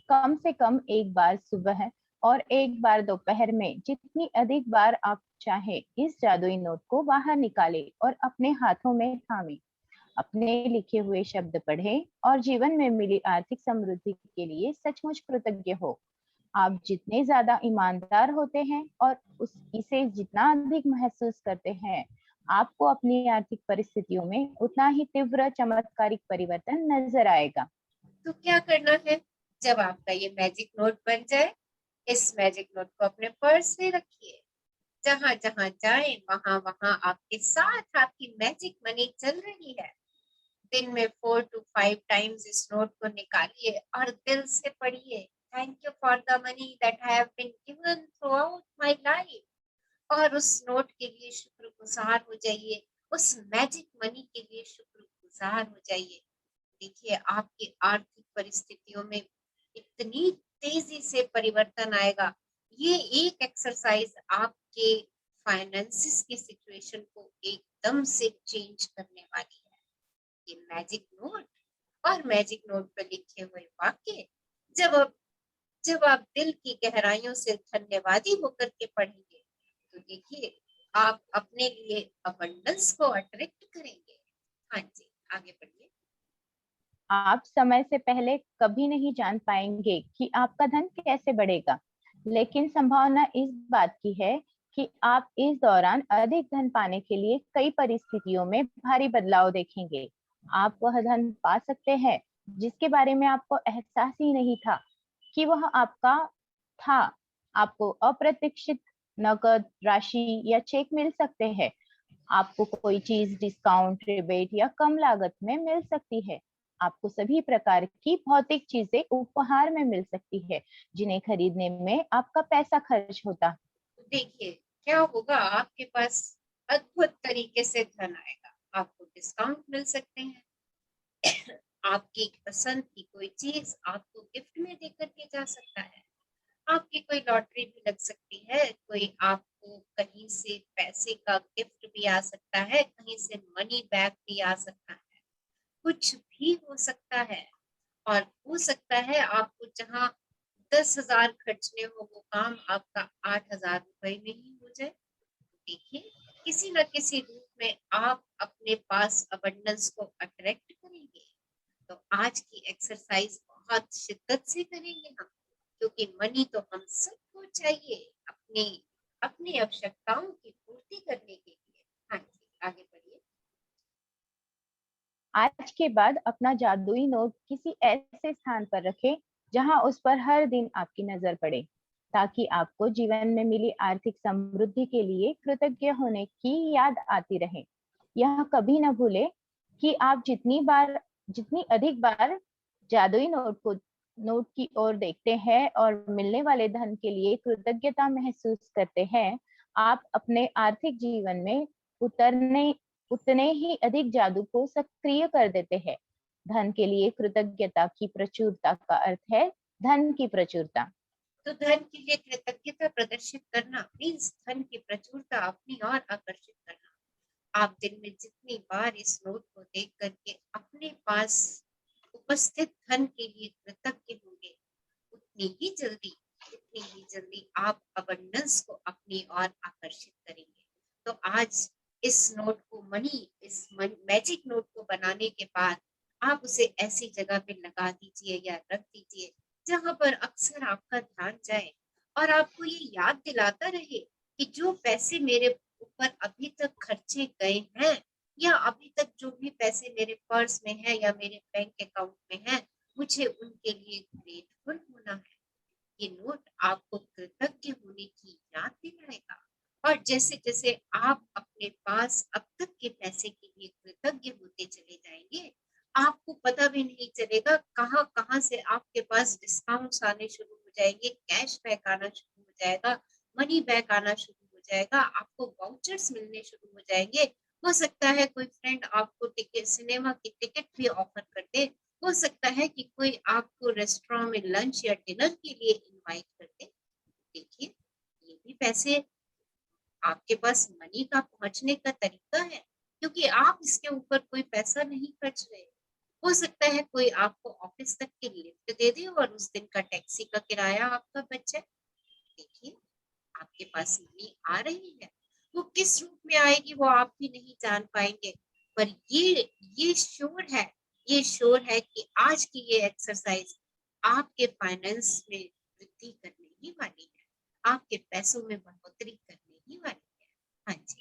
कम से कम एक बार सुबह और एक बार दोपहर में, जितनी अधिक बार आप चाहे, इस जादुई नोट को बाहर निकाले और अपने हाथों में थामे। अपने लिखे हुए शब्द पढ़े और जीवन में मिली आर्थिक समृद्धि के लिए सचमुच कृतज्ञ हो। आप जितने ज्यादा ईमानदार होते हैं और इसे जितना अधिक महसूस करते हैं, आपको अपनी आर्थिक परिस्थितियों में उतना ही तीव्र चमत्कारिक परिवर्तन नजर आएगा। तो क्या करना है? जब आपका ये मैजिक नोट बन जाए, इस मैजिक नोट को अपने पर्स में रखिए। जहां जहां जाए वहां वहां आपके साथ आपकी मैजिक मनी चल रही है। दिन में 4 to 5 टाइम्स इस नोट को निकालिए और दिल से पढ़िए, thank you for the money that I have been given throughout my life. और उस नोट के लिए शुक्रगुजार हो जाइए, उस मैजिक मनी के लिए शुक्रगुजार हो जाइए। देखिए, आपकी आर्थिक परिस्थितियों में इतनी तेजी से परिवर्तन आएगा। ये एक एक्सरसाइज आपके फाइनेंसिस की सिचुएशन को एकदम से चेंज करने वाली है। ये मैजिक नोट और मैजिक नोट पर लिखे हुए वाक्य जब आप दिल की गहराइयों से धन्यवादी होकर के पढ़ेंगे, तो देखिए, आप अपने लिए अबंडेंस को अट्रैक्ट करेंगे। हाँ जी, आगे बढ़िए। आप समय से पहले कभी नहीं जान पाएंगे कि आपका धन कैसे बढ़ेगा, लेकिन संभावना इस बात की है कि आप इस दौरान अधिक धन पाने के लिए कई परिस्थितियों में भारी बदलाव देखेंगे। आप वह धन पा सकते हैं जिसके बारे में आपको एहसास ही नहीं था कि वह आपका था। आपको अप्रत्याशित नकद राशि या चेक मिल सकते हैं। आपको कोई चीज डिस्काउंट, रिबेट या कम लागत में मिल सकती है। आपको सभी प्रकार की भौतिक चीजें उपहार में मिल सकती है जिन्हें खरीदने में आपका पैसा खर्च होता। देखिए, क्या होगा, आपके पास अद्भुत तरीके से धन आएगा। आपको डिस्काउंट मिल सकते हैं। आपकी पसंद की कोई चीज आपको गिफ्ट में देकर के जा सकता है। आपकी कोई लॉटरी भी लग सकती है। कोई आपको कहीं से पैसे का गिफ्ट भी आ सकता है, कहीं से मनी बैक भी आ सकता है। कुछ भी हो सकता है। और हो सकता है आपको जहां 10,000 खर्चने हो, वो काम आपका 8,000 रुपए में ही हो जाए। देखिए, किसी न किसी रूप में आप अपने पास अबंडेंस को अट्रैक्ट करेंगे। तो आज की एक्सरसाइज बहुत शिद्दत से करेंगे हम, क्योंकि मनी तो हम सबको चाहिए अपनी अपनी आवश्यकताओं की पूर्ति करने के लिए। हाँ जी, आगे बढ़िए। आज के बाद अपना जादुई नोट किसी ऐसे स्थान पर रखें जहां उस पर हर दिन आपकी नजर पड़े, ताकि आपको जीवन में मिली आर्थिक समृद्धि के लिए कृतज्ञ होने की याद आती रहे। यह कभी न भूले कि आप जितनी अधिक बार जादुई नोट की ओर देखते हैं और मिलने वाले धन के लिए कृतज्ञता महसूस करते हैं, आप अपने आर्थिक जीवन में उतने ही अधिक जादू को सक्रिय कर देते हैं। धन के लिए कृतज्ञता की प्रचुरता का अर्थ है धन की प्रचुरता। तो धन के लिए कृतज्ञता प्रदर्शित करना मीन्स धन की प्रचुरता अपनी ओर आकर्षित करना। आप दिन में जितनी बार इस नोट को देख करके अपने पास उपस्थित धन के लिए कृतज्ञ होंगे, उतनी ही जल्दी आप अबंडेंस को अपनी ओर आकर्षित करेंगे। तो आज इस नोट को इस मैजिक नोट को बनाने के बाद आप उसे ऐसी जगह पे लगा दीजिए या रख दीजिए जहां पर अक्सर आपका ध्यान जाए और आपको ये याद दिलाता रहे कि जो पैसे मेरे ऊपर अभी तक खर्चे गए हैं या अभी तक जो भी पैसे मेरे पर्स में है या मेरे बैंक अकाउंट में है, मुझे उनके लिए ग्रेटफुल होना है। ये नोट आपको कृतज्ञ होने की याद दिलाएगा और जैसे जैसे आप अपने पास अब तक के पैसे के लिए कृतज्ञ होते चले जाएंगे, आपको पता भी नहीं चलेगा कहाँ कहाँ से आपके पास डिस्काउंट्स आने शुरू हो जाएंगे, कैशबैक आना शुरू हो जाएगा, मनी बैक आना शुरू हो जाएगा, आपको वाउचर्स मिलने शुरू हो जाएंगे। हो सकता है कोई फ्रेंड आपको टिकट, सिनेमा की टिकट भी ऑफर कर दे, हो सकता है कि कोई आपको रेस्टोरेंट में लंच या डिनर के लिए इनवाइट कर दे। देखिए, ये भी पैसे आपके पास मनी का पहुंचने का तरीका है, क्योंकि आप इसके ऊपर कोई पैसा नहीं खर्च रहे। हो सकता है कोई आपको ऑफिस तक की लिफ्ट दे दे और उस दिन का टैक्सी का किराया आपका बच जाए। देखिए, आपके पास मनी आ रही है, वो किस रूप में आएगी वो आप भी नहीं जान पाएंगे, पर ये श्योर है कि आज की ये एक्सरसाइज आपके फाइनेंस में वृद्धि करने ही वाली है, आपके पैसों में बढ़ोतरी करने ही वाली है। हाँ जी।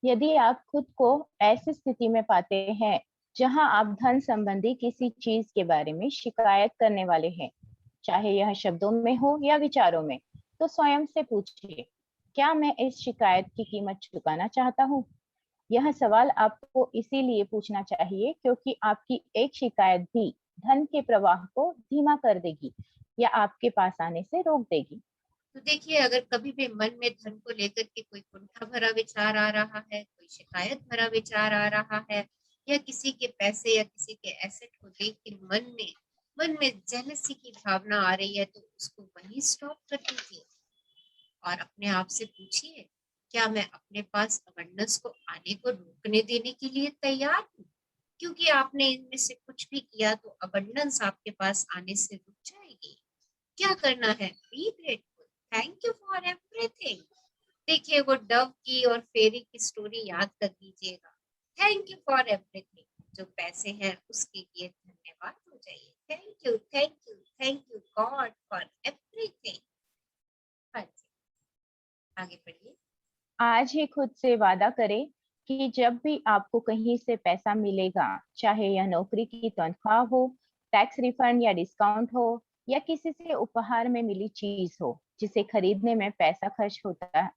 यदि आप खुद को ऐसी स्थिति में पाते हैं जहां आप धन संबंधी किसी चीज के बारे में शिकायत करने वाले हैं, चाहे यह शब्दों में हो या विचारों में, तो स्वयं से पूछिए, क्या मैं इस शिकायत की कीमत चुकाना चाहता हूँ? यह सवाल आपको इसीलिए पूछना चाहिए क्योंकि आपकी एक शिकायत भी धन के प्रवाह को धीमा कर देगी या आपके पास आने से रोक देगी। तो देखिए, अगर कभी भी मन में धन को लेकर के कोई कुंठा भरा विचार आ रहा है, कोई शिकायत भरा विचार आ रहा है, या किसी के पैसे या किसी के एसेट को देख के मन में जेलसी की भावना आ रही है, तो उसको वहीं स्टॉप कर दीजिए और अपने आप से पूछिए, क्या मैं अपने पास अबंडेंस को आने को रोकने देने के लिए तैयार हूँ? क्योंकि आपने इनमें से कुछ भी किया तो अबंडेंस आपके पास आने से रुक जाएगी। क्या करना है? Be grateful, thank you for everything. देखिए, वो डव की और फेरी की स्टोरी याद कर लीजिएगा। थैंक यू फॉर एवरीथिंग, जो पैसे हैं उसके लिए धन्यवाद हो जाइए। Thank you, thank you, thank you God for everything. हाँ जी, आगे बढ़िए। आज ही खुद से वादा करें कि जब भी आपको कहीं से पैसा मिलेगा, चाहे यह नौकरी की तनख्वाह हो, टैक्स रिफंड या डिस्काउंट हो, या किसी से उपहार में मिली चीज हो जिसे खरीदने में पैसा खर्च होता है,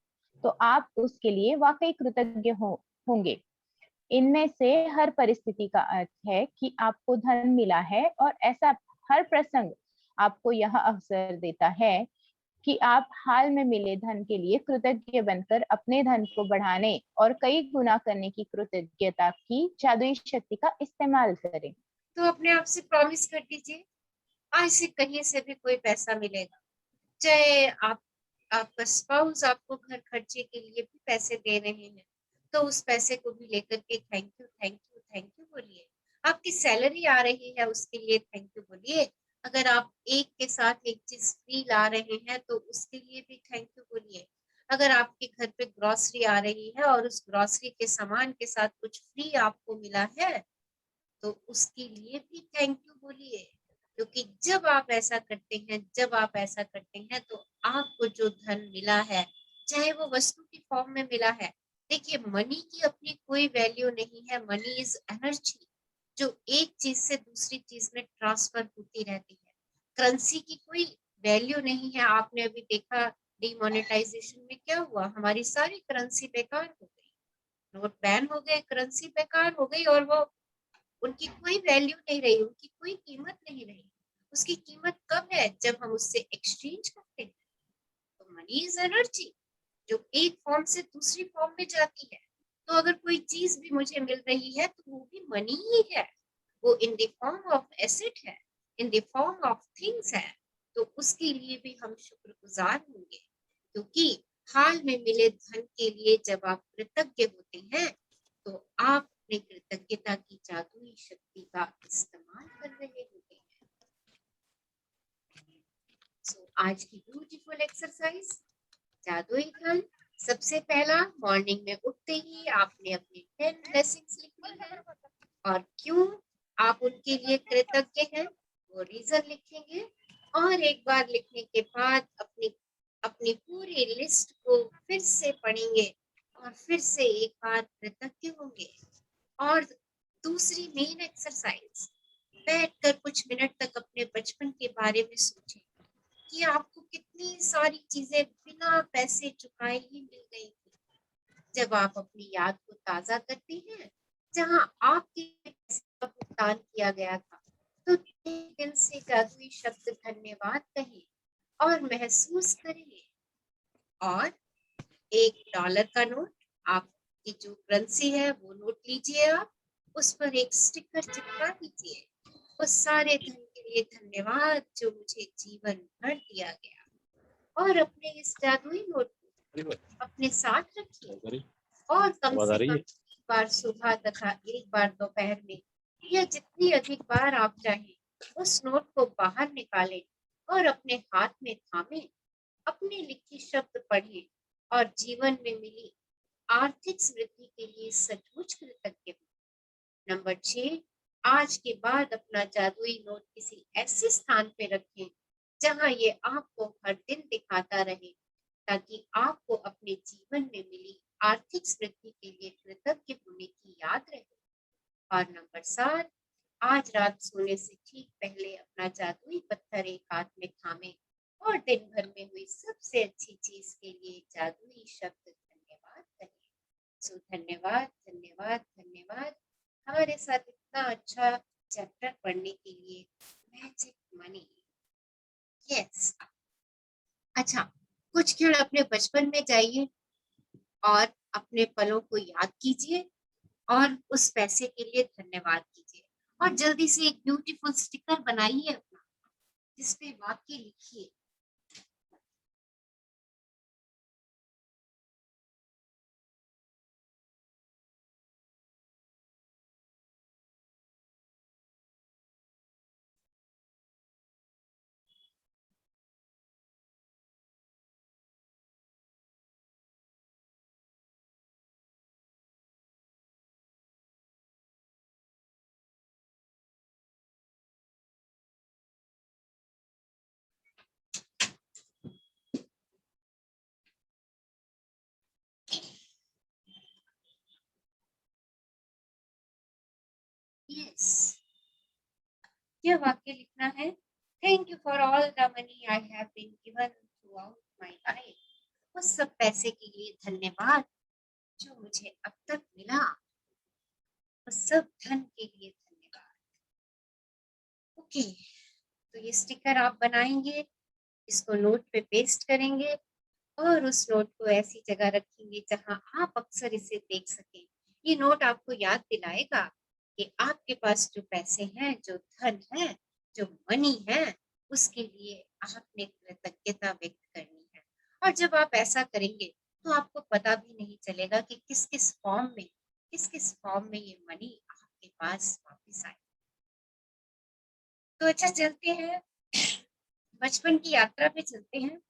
तो आप उसके लिए वाकई कृतज्ञ होंगे। इनमें से हर परिस्थिति का अर्थ है कि आपको धन मिला है और ऐसा हर प्रसंग आपको यह अवसर देता है कि आप हाल में मिले धन के लिए कृतज्ञ बनकर अपने धन को बढ़ाने और कई गुना करने की कृतज्ञता की जादुई शक्ति का इस्तेमाल करें। तो अपने आप से प्रॉमिस कर दीजिए, आज से कहीं से भी कोई पैसा मिलेगा, चाहे आपका स्पाउस आपको घर खर्चे के लिए भी पैसे दे रहे हैं, तो उस पैसे को भी लेकर के thank you, thank you, thank you बोलिए। आपकी सैलरी आ रही है, उसके लिए थैंक यू बोलिए। अगर आप एक के साथ एक चीज फ्री ला रहे हैं तो उसके लिए भी थैंक यू बोलिए। अगर आपके घर पे ग्रोसरी आ रही है और उस ग्रोसरी के सामान के साथ कुछ फ्री आपको मिला है, तो उसके लिए भी थैंक यू बोलिए। क्योंकि जब आप ऐसा करते हैं तो आपको जो धन मिला है, चाहे वो वस्तु की फॉर्म में मिला है, देखिए मनी की अपनी कोई वैल्यू नहीं है, मनी इज एनर्जी। जो एक चीज से दूसरी चीज में ट्रांसफर होती रहती है। करेंसी की कोई वैल्यू नहीं है। आपने अभी देखा डिमोनेटाइजेशन में क्या हुआ, हमारी सारी करेंसी बेकार हो गई, नोट बैन हो गए, करेंसी बेकार हो गई, और वो उनकी कोई वैल्यू नहीं रही, उनकी कोई कीमत नहीं रही। उसकी कीमत कब है, जब हम उससे एक्सचेंज करते हैं। तो मनी इज एनर्जी जो एक फॉर्म से दूसरी फॉर्म में जाती है। तो अगर कोई चीज भी मुझे मिल रही है तो वो भी मनी ही है, वो in the form of asset है, in the form of things है। तो उसके लिए भी हम शुक्रगुजार होंगे, क्योंकि हाल में मिले धन के लिए जब आप कृतज्ञ होते हैं तो आप अपनी कृतज्ञता की जादुई शक्ति का इस्तेमाल कर रहे होते हैं। आज की ब्यूटीफुल एक्सरसाइज जादुई धन। सबसे पहला, मॉर्निंग में उठते ही आपने अपनी 10 ब्लेसिंग्स लिखनी है, और क्यों आप उनके लिए कृतज्ञ हैं वो रीजन लिखेंगे। और एक बार लिखने के बाद अपनी अपनी पूरी लिस्ट को फिर से पढ़ेंगे और फिर से एक बार कृतज्ञ होंगे। और दूसरी मेन एक्सरसाइज, बैठकर कुछ मिनट तक अपने बचपन के बारे में सोचें कि आपको कितनी सारी चीजें बिना पैसे चुकाए ही मिल गई थी। जब आप अपनी याद को ताजा करते हैं जहां आपके पैसे का भुगतान किया गया था, तो दिल से जादुई शब्द धन्यवाद कहें और महसूस करें। और $1 का नोट, आपकी जो करेंसी है वो नोट लीजिए, आप उस पर एक स्टिकर चिपका दीजिए, उस सारे धन के लिए धन्यवाद जो मुझे जीवन भर दिया गया। और अपने इस जादुई नोट को अपने साथ रखिए, और कम से कम एक बार सुबह तथा एक बार दोपहर में, या जितनी अधिक बार आप चाहें, उस नोट को बाहर निकालें और अपने हाथ में थामें, अपने लिखी शब्द पढ़ें और जीवन में मिली आर्थिक समृद्धि के लिए सचमुच कृतज्ञ हो। नंबर 6, आज के बाद अपना जादुई नोट किसी ऐसे स्थान पे रखें जहां ये आपको हर दिन दिखाता रहे, ताकि आपको अपने जीवन में मिली आर्थिक समृद्धि के लिए कृतज्ञ होने की याद रहे। और नंबर 7, आज रात सोने से ठीक पहले अपना जादुई पत्थर एक हाथ में थामे और दिन भर में हुई सबसे अच्छी चीज के लिए जादुई शब्द धन्यवाद करें। सो धन्यवाद धन्यवाद धन्यवाद हमारे साथ इतना अच्छा चैप्टर पढ़ने के लिए। Magic money, yes. अच्छा, कुछ क्षण अपने बचपन में जाइए और अपने पलों को याद कीजिए और उस पैसे के लिए धन्यवाद कीजिए, और जल्दी से एक ब्यूटीफुल स्टिकर बनाइए अपना, जिसपे वाक्य लिखिए। यस, यह वाक्य लिखना है। Thank you for all the money I have been given throughout my life. उस सब पैसे के लिए धन्यवाद जो मुझे अब तक मिला, उस सब धन के लिए धन्यवाद। ओके, तो ये स्टिकर आप बनाएंगे, इसको नोट पे पेस्ट करेंगे और उस नोट को ऐसी जगह रखेंगे जहां आप अक्सर इसे देख सकें। ये नोट आपको याद दिलाएगा कि आपके पास जो पैसे हैं, जो धन है, जो मनी है, उसके लिए आपने कृतज्ञता व्यक्त करनी है। और जब आप ऐसा करेंगे तो आपको पता भी नहीं चलेगा कि किस किस फॉर्म में ये मनी आपके पास वापस आए। तो अच्छा, चलते हैं, बचपन की यात्रा पे चलते हैं।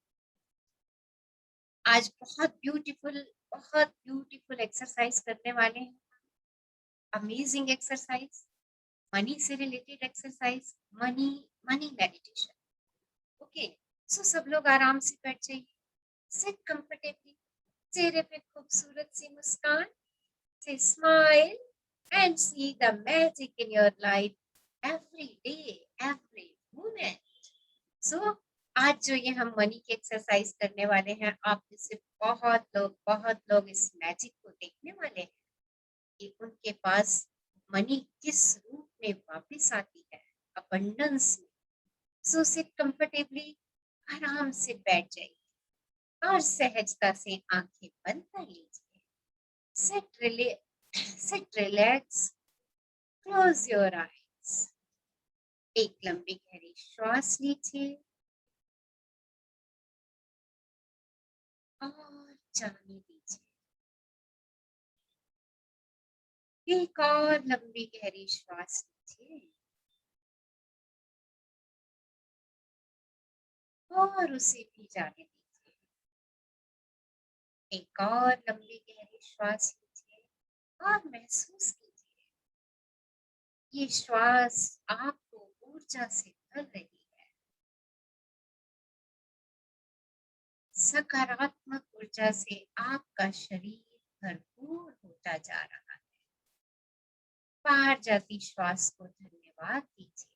आज बहुत ब्यूटीफुल एक्सरसाइज करने वाले हैं। अमेजिंग एक्सरसाइज, मनी से related exercise, money meditation. Okay, so सब लोग आराम से बैठ जाइए, सिट कंफर्टेबली, चेहरे पे खूबसूरत सी मुस्कान से smile, and see the magic in your life every day, every moment. So आज जो ये हम मनी की एक्सरसाइज करने वाले हैं, आप में से बहुत लोग इस मैजिक को देखने वाले हैं कि उनके पास मनी किस रूप में वापस आती है, अबंडेंस में। सो सिट कंफर्टेबली, आराम से बैठ जाइए और सहजता से आंखें बंद कर लीजिए। Seat relax, close your eyes. एक लंबी गहरी श्वास लीजिए और जाने दीजिए। एक और लंबी गहरी श्वास लीजिए और उसे भी जाने दीजिए। एक और लंबी गहरी श्वास लीजिए और महसूस कीजिए ये श्वास आपको ऊर्जा से भर रही है, सकारात्मक ऊर्जा से आपका शरीर भरपूर होता जा रहा है। बाहर जाती श्वास को धन्यवाद दीजिए।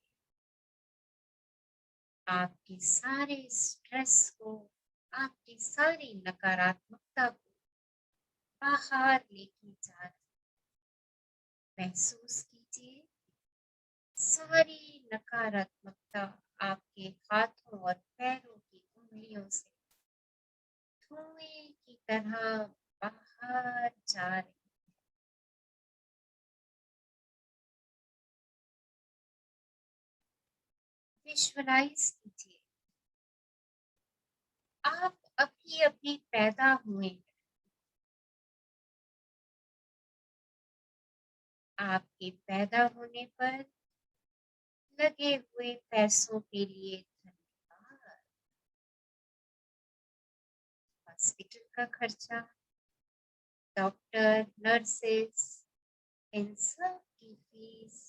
आपके सारे स्ट्रेस को, आपकी सारी नकारात्मकता को बाहर लेके जा रही। महसूस कीजिए सारी नकारात्मकता आपके हाथों और पैरों की उंगलियों से धुएं की तरह बाहर जा रही। विजुअलाइज कीजिए आप अभी अभी पैदा हुए हैं। आपके पैदा होने पर लगे हुए पैसों के लिए धन्यवाद। हॉस्पिटल का खर्चा, डॉक्टर, नर्सेस, इन सब की फीस,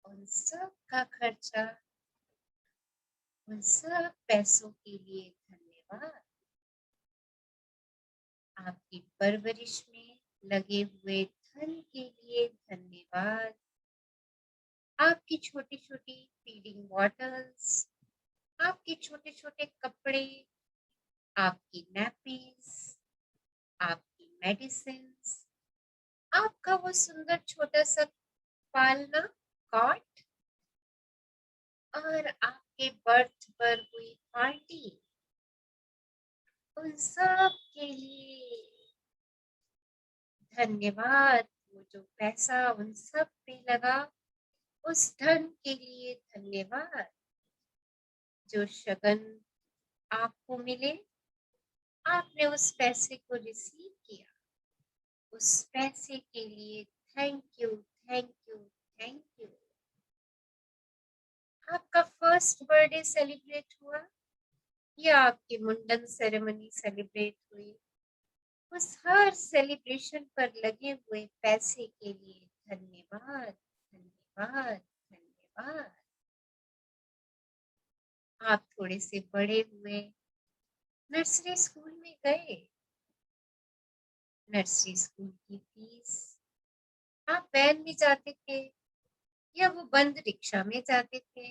उन सब का खर्चा, उन सब पैसों के लिए धन्यवाद। आपकी परवरिश में लगे हुए धन के लिए धन्यवाद। आपकी छोटी छोटी फीडिंग बॉटल्स, आपके छोटे छोटे कपड़े, आपकी नैपीज, आपकी मेडिसिन्स, आपका वो सुंदर छोटा सा पालना कॉट और आपके बर्थ पर हुई पार्टी, उन सब के लिए धन्यवाद। वो जो पैसा उन सब पे लगा, उस धन के लिए धन्यवाद। जो शगन आपको मिले, आपने उस पैसे को रिसीव किया, उस पैसे के लिए thank you, thank you, thank you. आपका फर्स्ट बर्थडे सेलिब्रेट हुआ या आपकी मुंडन सेरेमनी सेलिब्रेट हुई, उस हर सेलिब्रेशन पर लगे हुए पैसे के लिए धन्यवाद, धन्यवाद, धन्यवाद। आप थोड़े से बड़े हुए, नर्सरी स्कूल में गए, नर्सरी स्कूल की फीस, आप वैन में जाते थे या वो बंद रिक्शा में जाते थे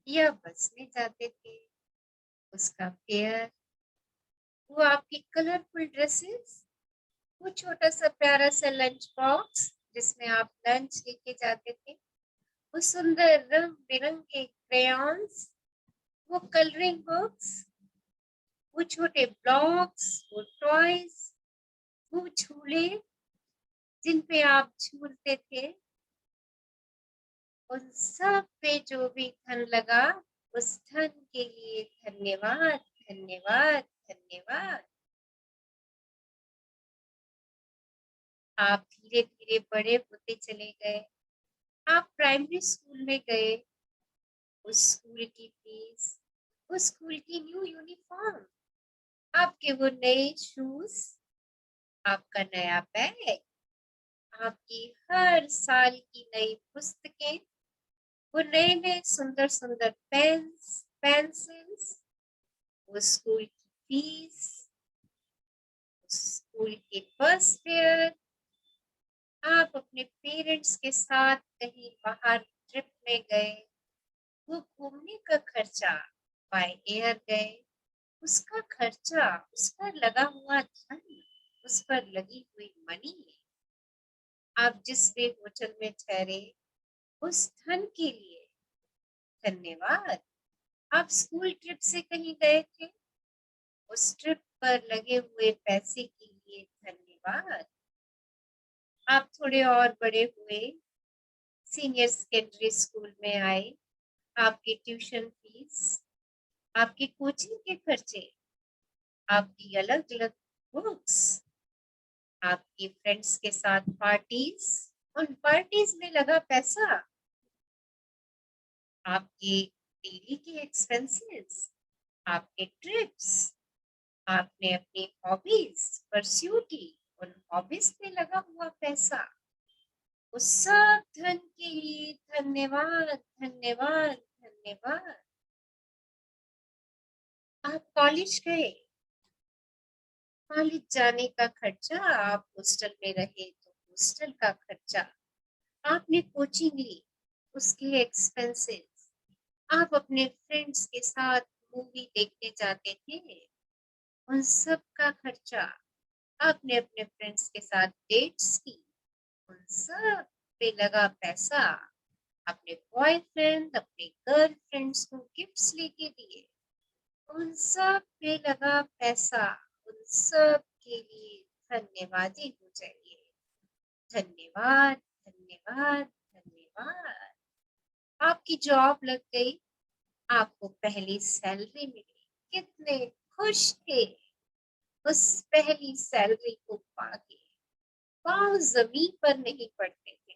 या बस में जाते थे, उसका फेयर, वो आपकी कलरफुल ड्रेसेस, वो छोटा सा प्यारा सा लंच बॉक्स जिसमें आप लंच लेके जाते थे, वो सुंदर रंग बिरंगे क्रेयॉन्स, वो कलरिंग बुक्स, वो छोटे ब्लॉक्स, वो टॉयज, वो झूले जिन पे आप झूलते थे, उन सब पे जो भी धन लगा, उस धन के लिए धन्यवाद, धन्यवाद, धन्यवाद। आप धीरे धीरे बड़े होते चले गए। आप प्राइमरी स्कूल में गए, उस स्कूल की फीस, उस स्कूल की न्यू यूनिफॉर्म, आपके वो नए शूज, आपका नया बैग, आपकी हर साल की नई पुस्तकें, वो नए नए सुंदर सुंदर पेन्स, पेंसिल्स, वो स्कूल की फीस, स्कूल के बस फेयर, आप अपने पेरेंट्स के साथ कहीं बाहर ट्रिप में गए, वो घूमने का खर्चा, बाय एयर गए, उसका खर्चा, उस पर लगा हुआ धन, उस पर लगी हुई मनी, आप जिस भी होटल में ठहरे, उस धन के लिए धन्यवाद। आप स्कूल ट्रिप से कहीं गए थे, उस ट्रिप पर लगे हुए पैसे के लिए धन्यवाद। आप थोड़े और बड़े हुए, सीनियर सेकेंडरी स्कूल में आए, आपकी ट्यूशन फीस, आपकी कोचिंग के खर्चे, आपकी अलग अलग बुक्स, आपकी फ्रेंड्स के साथ पार्टीज, उन पार्टीज में लगा पैसा, आपकी डेली के एक्सपेंसेस, आपके ट्रिप्स, आपने अपनी हॉबीज परस्यू की, उन हॉबीज में लगा हुआ पैसा, उस सब धन के लिए धन्यवाद, धन्यवाद, धन्यवाद। आप कॉलेज गए, कॉलेज जाने का खर्चा, आप हॉस्टल में रहे तो हॉस्टल का खर्चा, आपने कोचिंग ली, उसके एक्सपेंसेस, आप अपने फ्रेंड्स के साथ मूवी देखने जाते थे, उन सब का खर्चा, आपने अपने फ्रेंड्स के साथ डेट्स की, उन सब पे लगा पैसा, अपने बॉयफ्रेंड, अपने गर्लफ्रेंड्स को गिफ्ट्स लेके दिए, उन सब पे लगा पैसा, उन सब के लिए धन्यवादी हो जाइए। धन्यवाद, धन्यवाद, धन्यवाद। आपकी जॉब लग गई, आपको पहली सैलरी मिली, कितने खुश थे उस पहली सैलरी को पाके, पाँव जमीन पर नहीं पड़ते थे,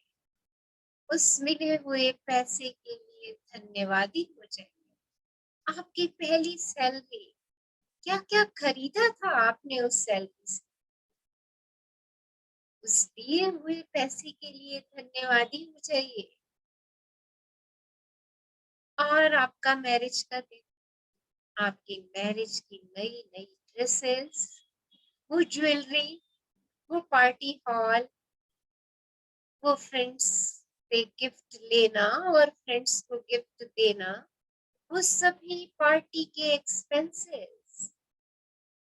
उस मिले हुए पैसे के लिए धन्यवादी हो जाइए। आपकी पहली सैलरी, क्या क्या खरीदा था आपने उस सैलरी से, उस दिए हुए पैसे के लिए धन्यवादी हो जाइए। और आपका मैरिज का दिन, आपकी मैरिज की नई नई ड्रेसेस, वो ज्वेलरी, वो पार्टी हॉल, वो फ्रेंड्स से गिफ्ट लेना और फ्रेंड्स को गिफ्ट देना, वो सभी पार्टी के एक्सपेंसेस,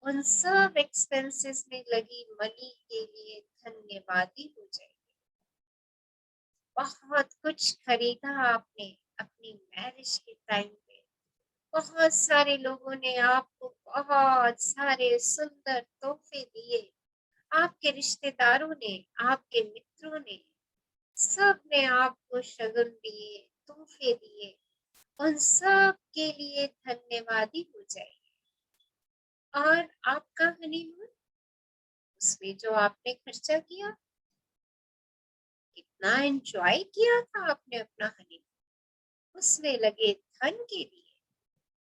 उन सब एक्सपेंसेस में लगी मनी के लिए धन्यवादी हो जाइए। बहुत कुछ खरीदा आपने अपनी मैरिज के टाइम पे, बहुत सारे लोगों ने आपको बहुत सारे सुंदर तोहफे दिए, आपके रिश्तेदारों ने, आपके मित्रों ने, सब ने आपको शगुन दिए, तोहफे दिए, उन सब के लिए धन्यवादी हो जाइए। और आपका हनीमून, उसमें जो आपने खर्चा किया, कितना एंजॉय किया था आपने अपना हनीमून, उसमें लगे धन के लिए,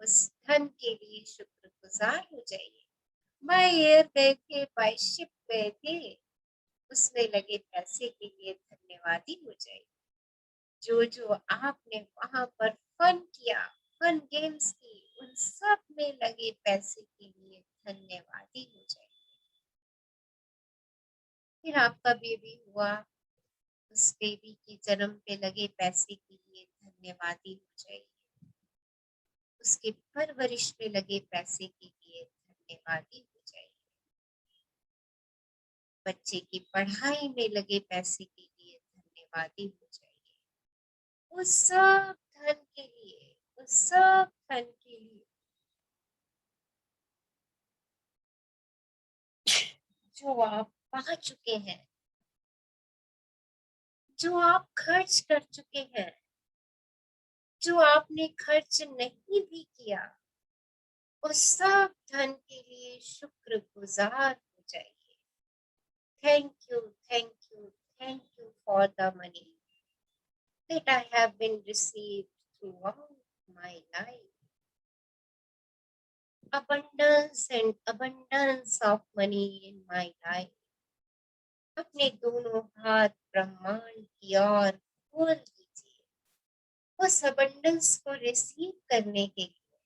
उस धन के लिए शुक्रगुजार हो जाइए। बाय एयर गए थे, बाय शिप गए थे, उसमें लगे पैसे के लिए धन्यवादी हो जाइए। जो जो आपने वहां पर फन किया, फन गेम्स की, उन सब में लगे पैसे के लिए धन्यवादी हो जाइए। फिर आपका बेबी हुआ, उस बेबी के जन्म पे लगे पैसे के लिए धन्यवादी हो जाइए। उसके परवरिश में लगे पैसे के लिए धन्यवादी हो जाइए। बच्चे की पढ़ाई में लगे पैसे के लिए धन्यवादी हो जाइए। उस सब धन के लिए, उस सब धन के लिए जो आप पा चुके हैं, जो आप खर्च कर चुके हैं, जो आपने खर्च नहीं भी किया, उस सब धन के लिए शुक्रगुजार हो जाइए। Thank you, thank you, thank you for the money that I have been received throughout my life. Abundance and abundance of money in my life. अपने दोनों हाथ ब्रह्मांड की ओर खोल दीजिए, उस अबंडेंस को रिसीव करने के लिए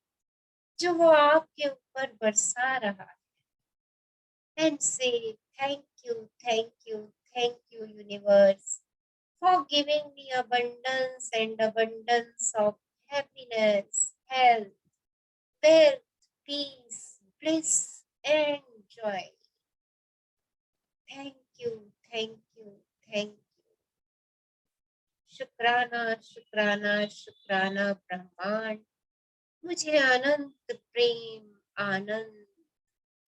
जो वो आपके ऊपर बरसा रहा है। एंड से thank you, thank you, thank you, universe, for giving me abundance and abundance of happiness, health, wealth, peace, bliss, and joy. Thank you, thank you, thank you. शुक्राना शुक्राना शुक्राना ब्रह्मांड मुझे अनंत प्रेम, आनंद,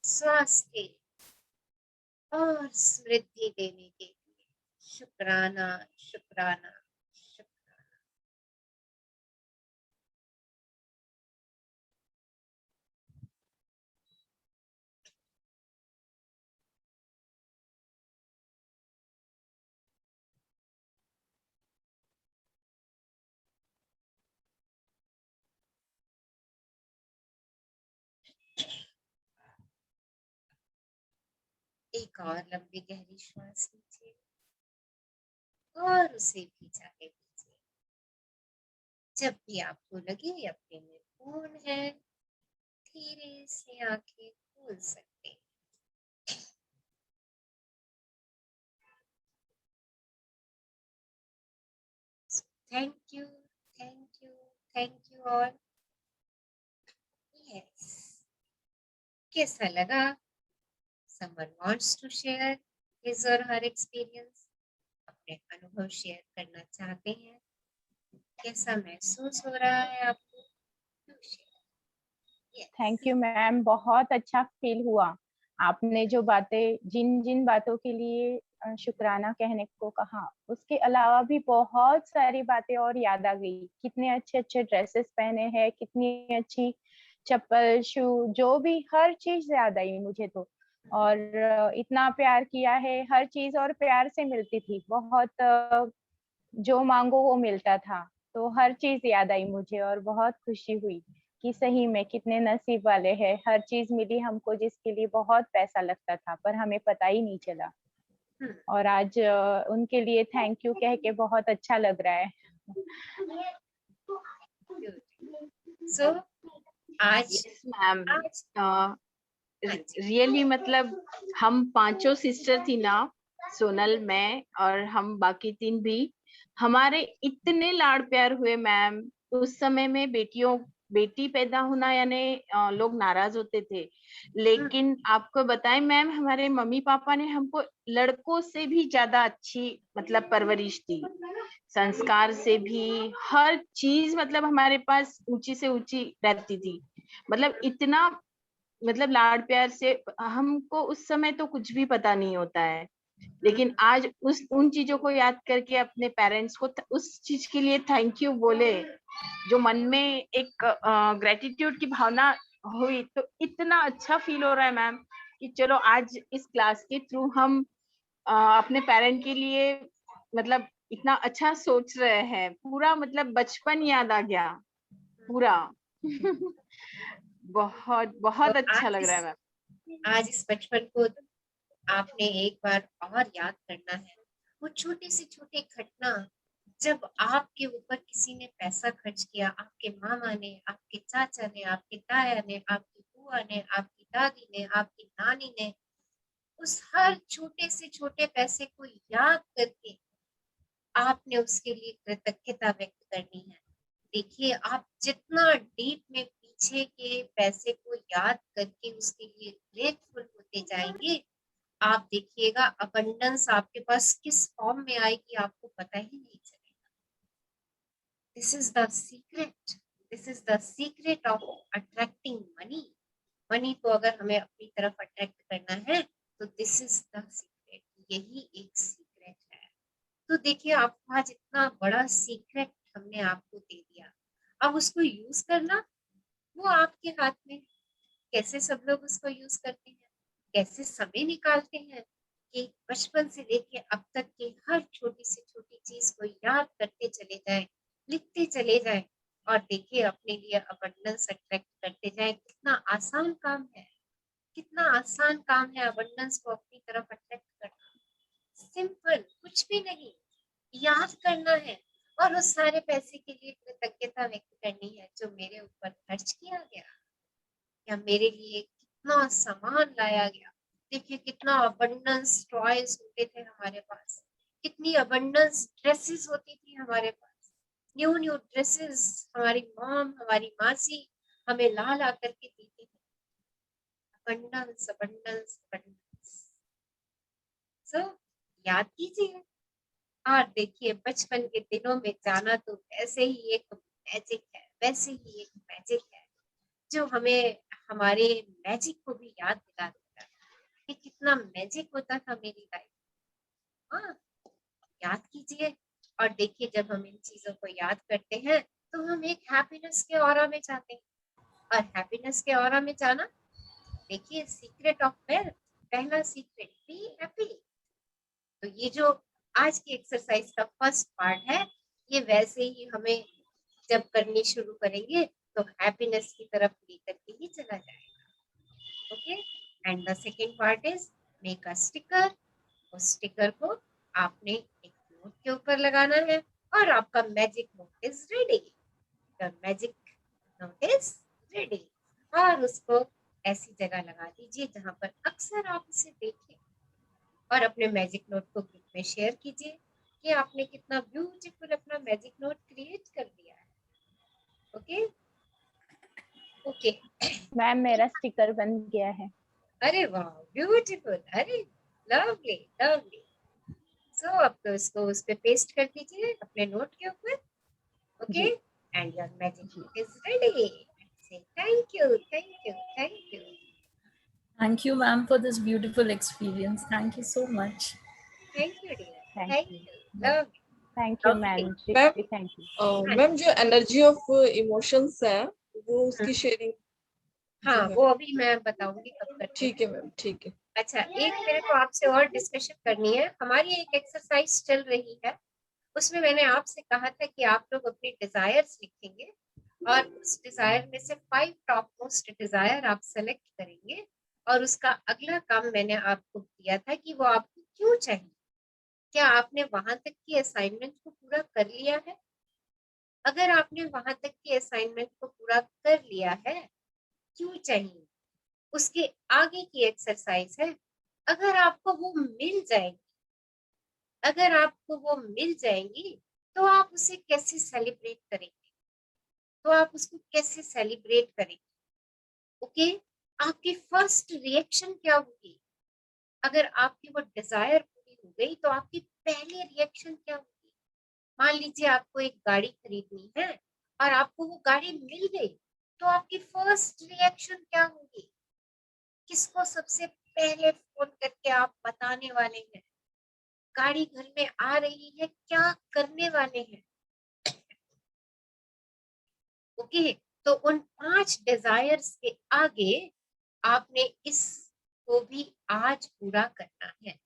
स्वास्थ्य और समृद्धि देने के लिए शुक्राना शुक्राना शुक्राना। एक और लंबी गहरी श्वास लीजिए और उसे भी जाके लीजिए। जब भी आपको लगे अपने में पूर्ण है, धीरे से आंखें खोल सकते हैं। Thank you, thank you, thank you all. Yes, कैसा लगा? Someone wants to share his or her experience, अपने अनुभव शेयर करना चाहते हैं? कैसा महसूस हो रहा है आपको? थैंक यू मैम, बहुत अच्छा फील हुआ। आपने जो बातें, जिन जिन बातों के लिए शुक्राना कहने को कहा, उसके अलावा भी बहुत सारी बातें और याद आ गई। कितने अच्छे अच्छे ड्रेसेस पहने हैं, कितनी अच्छी चप्पल, शू, जो भी हर चीज याद आई मुझे तो। और इतना प्यार किया है, हर चीज और प्यार से मिलती थी। बहुत जो मांगो वो मिलता था, तो हर चीज याद आई मुझे और बहुत खुशी हुई कि सही में कितने नसीब वाले हैं। हर चीज मिली हमको जिसके लिए बहुत पैसा लगता था, पर हमें पता ही नहीं चला। और आज उनके लिए थैंक यू कह के बहुत अच्छा लग रहा है। So, आज यस मैम, आज रियली मतलब हम पांचों सिस्टर थी ना, सोनल, मैं और हम बाकी 3 भी, हमारे इतने लाड़ प्यार हुए मैम। उस समय में बेटी पैदा होना यानी लोग नाराज होते थे, लेकिन आपको बताएं मैम, हमारे मम्मी पापा ने हमको लड़कों से भी ज्यादा अच्छी मतलब परवरिश दी, संस्कार से भी हर चीज मतलब हमारे पास ऊंची से ऊंची रहती थी। मतलब इतना मतलब लाड़ प्यार से हमको उस समय तो कुछ भी पता नहीं होता है, लेकिन आज उन चीजों को याद करके अपने पेरेंट्स को उस चीज के लिए थैंक यू बोले, जो मन में एक ग्रेटिट्यूड की भावना हुई, तो इतना अच्छा फील हो रहा है मैम कि चलो आज इस क्लास के थ्रू हम अपने पेरेंट के लिए मतलब इतना अच्छा सोच रहे हैं। पूरा मतलब बचपन याद आ गया पूरा। बहुत बहुत तो अच्छा लग रहा है मैम। आज इस बचपन को आपने एक बार और याद करना है। वो छोटी से छोटी घटना, जब आपके ऊपर किसी ने पैसा खर्च किया, आपके मामा ने, आपके चाचा ने, आपके ताया ने, आपकी बुआ ने, आपकी दादी ने, आपकी नानी ने, उस हर छोटे से छोटे पैसे को याद करके आपने उसके लिए कृतज्ञता व्यक्त करनी है। देखिए, आप जितना डीप में पीछे के पैसे को याद करके उसके लिए ग्रेटफुल होते जाएंगे, आप देखिएगा अबंडेंस आपके पास किस फॉर्म में आएगी आपको पता ही नहीं चलेगा। This is the secret, this is the secret of attracting money. Money को अगर हमें अपनी तरफ अट्रैक्ट करना है तो दिस इज द सीक्रेट, यही एक सीक्रेट है। तो देखिए, आपको आज इतना बड़ा सीक्रेट हमने आपको दे दिया, अब उसको यूज करना वो आपके हाथ में। कैसे सब लोग उसको यूज करते हैं, कैसे समय निकालते हैं कि बचपन से लेके अब तक की हर छोटी से छोटी चीज को याद करते चले जाएं, लिखते चले जाएं, और देखिए अपने लिए अबंडेंस अट्रैक्ट करते जाएं। कितना आसान काम है, कितना आसान काम है अबंडेंस को अपनी तरफ अट्रैक्ट करना। सिंपल, कुछ भी नहीं, याद करना है और उस सारे पैसे के लिए कृतज्ञता व्यक्त करनी है जो मेरे ऊपर खर्च किया गया या मेरे लिए कितना सामान लाया गया, देखिए कितना अबंडेंस टॉयज होते थे हमारे पास, कितनी अबंडेंस ड्रेसेस होती थी हमारे पास, न्यू न्यू ड्रेसेस हमारी मॉम हमारी मासी हमें ला ला करके देती थी। Abundance abundance abundance. सो याद कीजिए और देखिए बचपन के दिनों में जाना तो ऐसे ही एक मैजिक है, वैसे ही एक मैजिक है जो हमें हमारे मैजिक को भी याद दिला देता है कि कितना मैजिक होता था मेरी लाइफ। हाँ, याद कीजिए और देखिए जब हम इन चीजों को याद करते हैं तो हम एक हैप्पीनेस के ऑरा में जाते हैं। और हैप्पीनेस के ऑरा में जाना, देखिए सीक्रेट ऑफ वेल्थ, पहला सीक्रेट बी हैप्पी। तो ये जो आज की एक्सरसाइज का फर्स्ट पार्ट है, ये वैसे ही हमें जब करनी शुरू करेंगे तो हैप्पीनेस की तरफ लेकर के ही चला जाएगा। Okay, and the second part is make a sticker. उस स्टिकर को आपने एक नोट के ऊपर लगाना है और आपका magic note is ready. Your magic note is ready. और उसको ऐसी जगह लगा दीजिए जहां पर अक्सर आप उसे देखें और अपने मैजिक नोट को ग्रुप में शेयर कीजिए कि आपने कितना ब्यूटीफुल अपना मैजिक नोट क्रिएट कर दिया है। Okay okay. मैम मेरा स्टिकर बन गया है। अरे वाह ब्यूटीफुल, अरे लवली लवली। सो अब तो इसको उस पे पेस्ट कर दीजिए अपने नोट के ऊपर। ओके, जी एंड योर मैजिक जी नोट इज रेडी। से thank you thank you thank you. Thank you, ma'am, for this beautiful experience. Thank you so much. Thank you dear, thank thank you you lovely thank you lovely. Ma'am ma'am ji thank you. मैम जो energy of emotions है वो उसकी sharing जो हाँ है। वो अभी मैं बताऊंगी कब करते ठीक हैं। है मैम, ठीक है। अच्छा, एक मेरे को आपसे और डिस्कशन करनी है। हमारी एक एक्सरसाइज चल रही है, उसमें मैंने आपसे कहा था कि आप लोग अपनी डिजायर्स लिखेंगे और उस डिजायर में से 5 टॉप मोस्ट डिजायर आप सेलेक्ट करेंगे और उसका अगला काम मैंने आपको दिया था कि वो आपको क्यों चाहिए। क्या आपने वहां तक की असाइनमेंट को पूरा कर लिया है? अगर आपने वहां तक की असाइनमेंट को पूरा कर लिया है, क्यों चाहिए, उसके आगे की एक्सरसाइज है। अगर आपको वो मिल जाएगी, अगर आपको वो मिल जाएंगी तो आप उसे कैसे सेलिब्रेट करेंगे, तो आप उसको कैसे सेलिब्रेट करेंगे। ओके, आपकी फर्स्ट रिएक्शन क्या होगी? अगर आपकी वो डिजायर पूरी हो गई तो आपकी पहली रिएक्शन क्या होगी? मान लीजिए आपको एक गाड़ी खरीदनी है और आपको वो गाड़ी मिल गई, तो आपकी फर्स्ट रिएक्शन क्या होगी? किसको सबसे पहले फोन करके आप बताने वाले हैं? गाड़ी घर में आ रही है, क्या करने वाले हैं? ओके, तो उन 5 डिजायर्स के आगे आपने इसको भी आज पूरा करना है।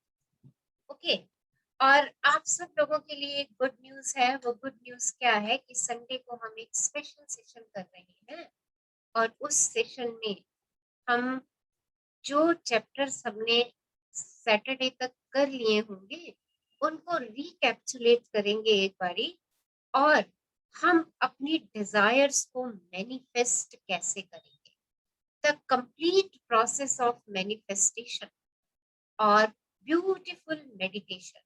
ओके, और आप सब लोगों के लिए एक गुड न्यूज है। वो गुड न्यूज क्या है कि संडे को हम एक स्पेशल सेशन कर रहे हैं और उस सेशन में हम जो चैप्टर्स हमने सैटरडे तक कर लिए होंगे उनको रिकैप्चुलेट करेंगे एक बारी, और हम अपनी डिजायर्स को मैनिफेस्ट कैसे करेंगे, the complete process of manifestation और beautiful meditation.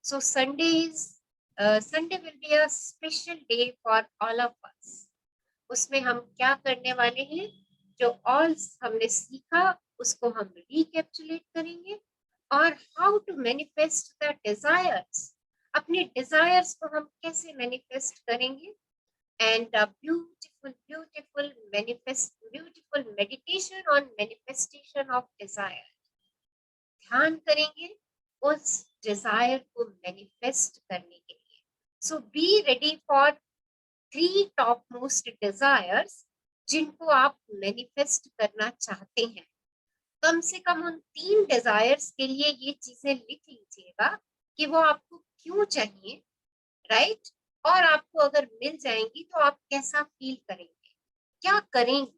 So Sunday will be a special day for all of us. उसमें हम क्या करने वाले हैं, जो ऑल हमने सीखा उसको हम रिकैप्चुलेट करेंगे और how to manifest the desires, अपने डिजायर्स को हम कैसे मैनिफेस्ट करेंगे, and beautiful meditation on manifestation of desire। ध्यान करेंगे उस डिजायर को मैनिफेस्ट करने के लिए। So be ready for 3 topmost desires जिनको आप मैनिफेस्ट करना चाहते हैं। कम से कम उन 3 डिजायर्स के लिए ये चीजें लिख लीजिएगा कि वो आपको क्यों चाहिए, राइट? और आपको अगर मिल जाएंगी तो आप कैसा फील करेंगे, क्या करेंगे,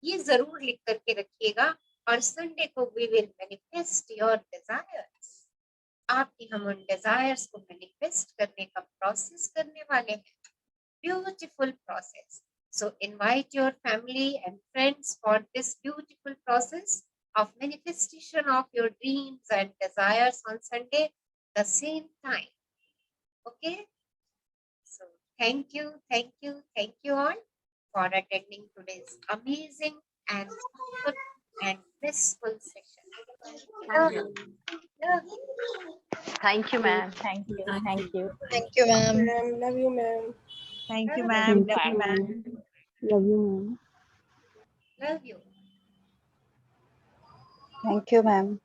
ये जरूर लिख करके रखिएगा। और संडे को we will manifest your desires. आपकी हम उन डिजायर्स को मैनिफेस्ट करने का प्रोसेस करने वाले हैं, beautiful process. So invite your family and friends for this beautiful process of manifestation of your dreams and desires on Sunday, the same time. Okay? So thank you all for attending today's amazing and wonderful and blissful session. Love you. Love you. Thank you, ma'am. Thank you. Thank Thank you. Thank you, ma'am. Ma'am, love you, ma'am. Thank you, Love ma'am. you. Love you, ma'am. Love you, ma'am. Love you. Thank you, ma'am.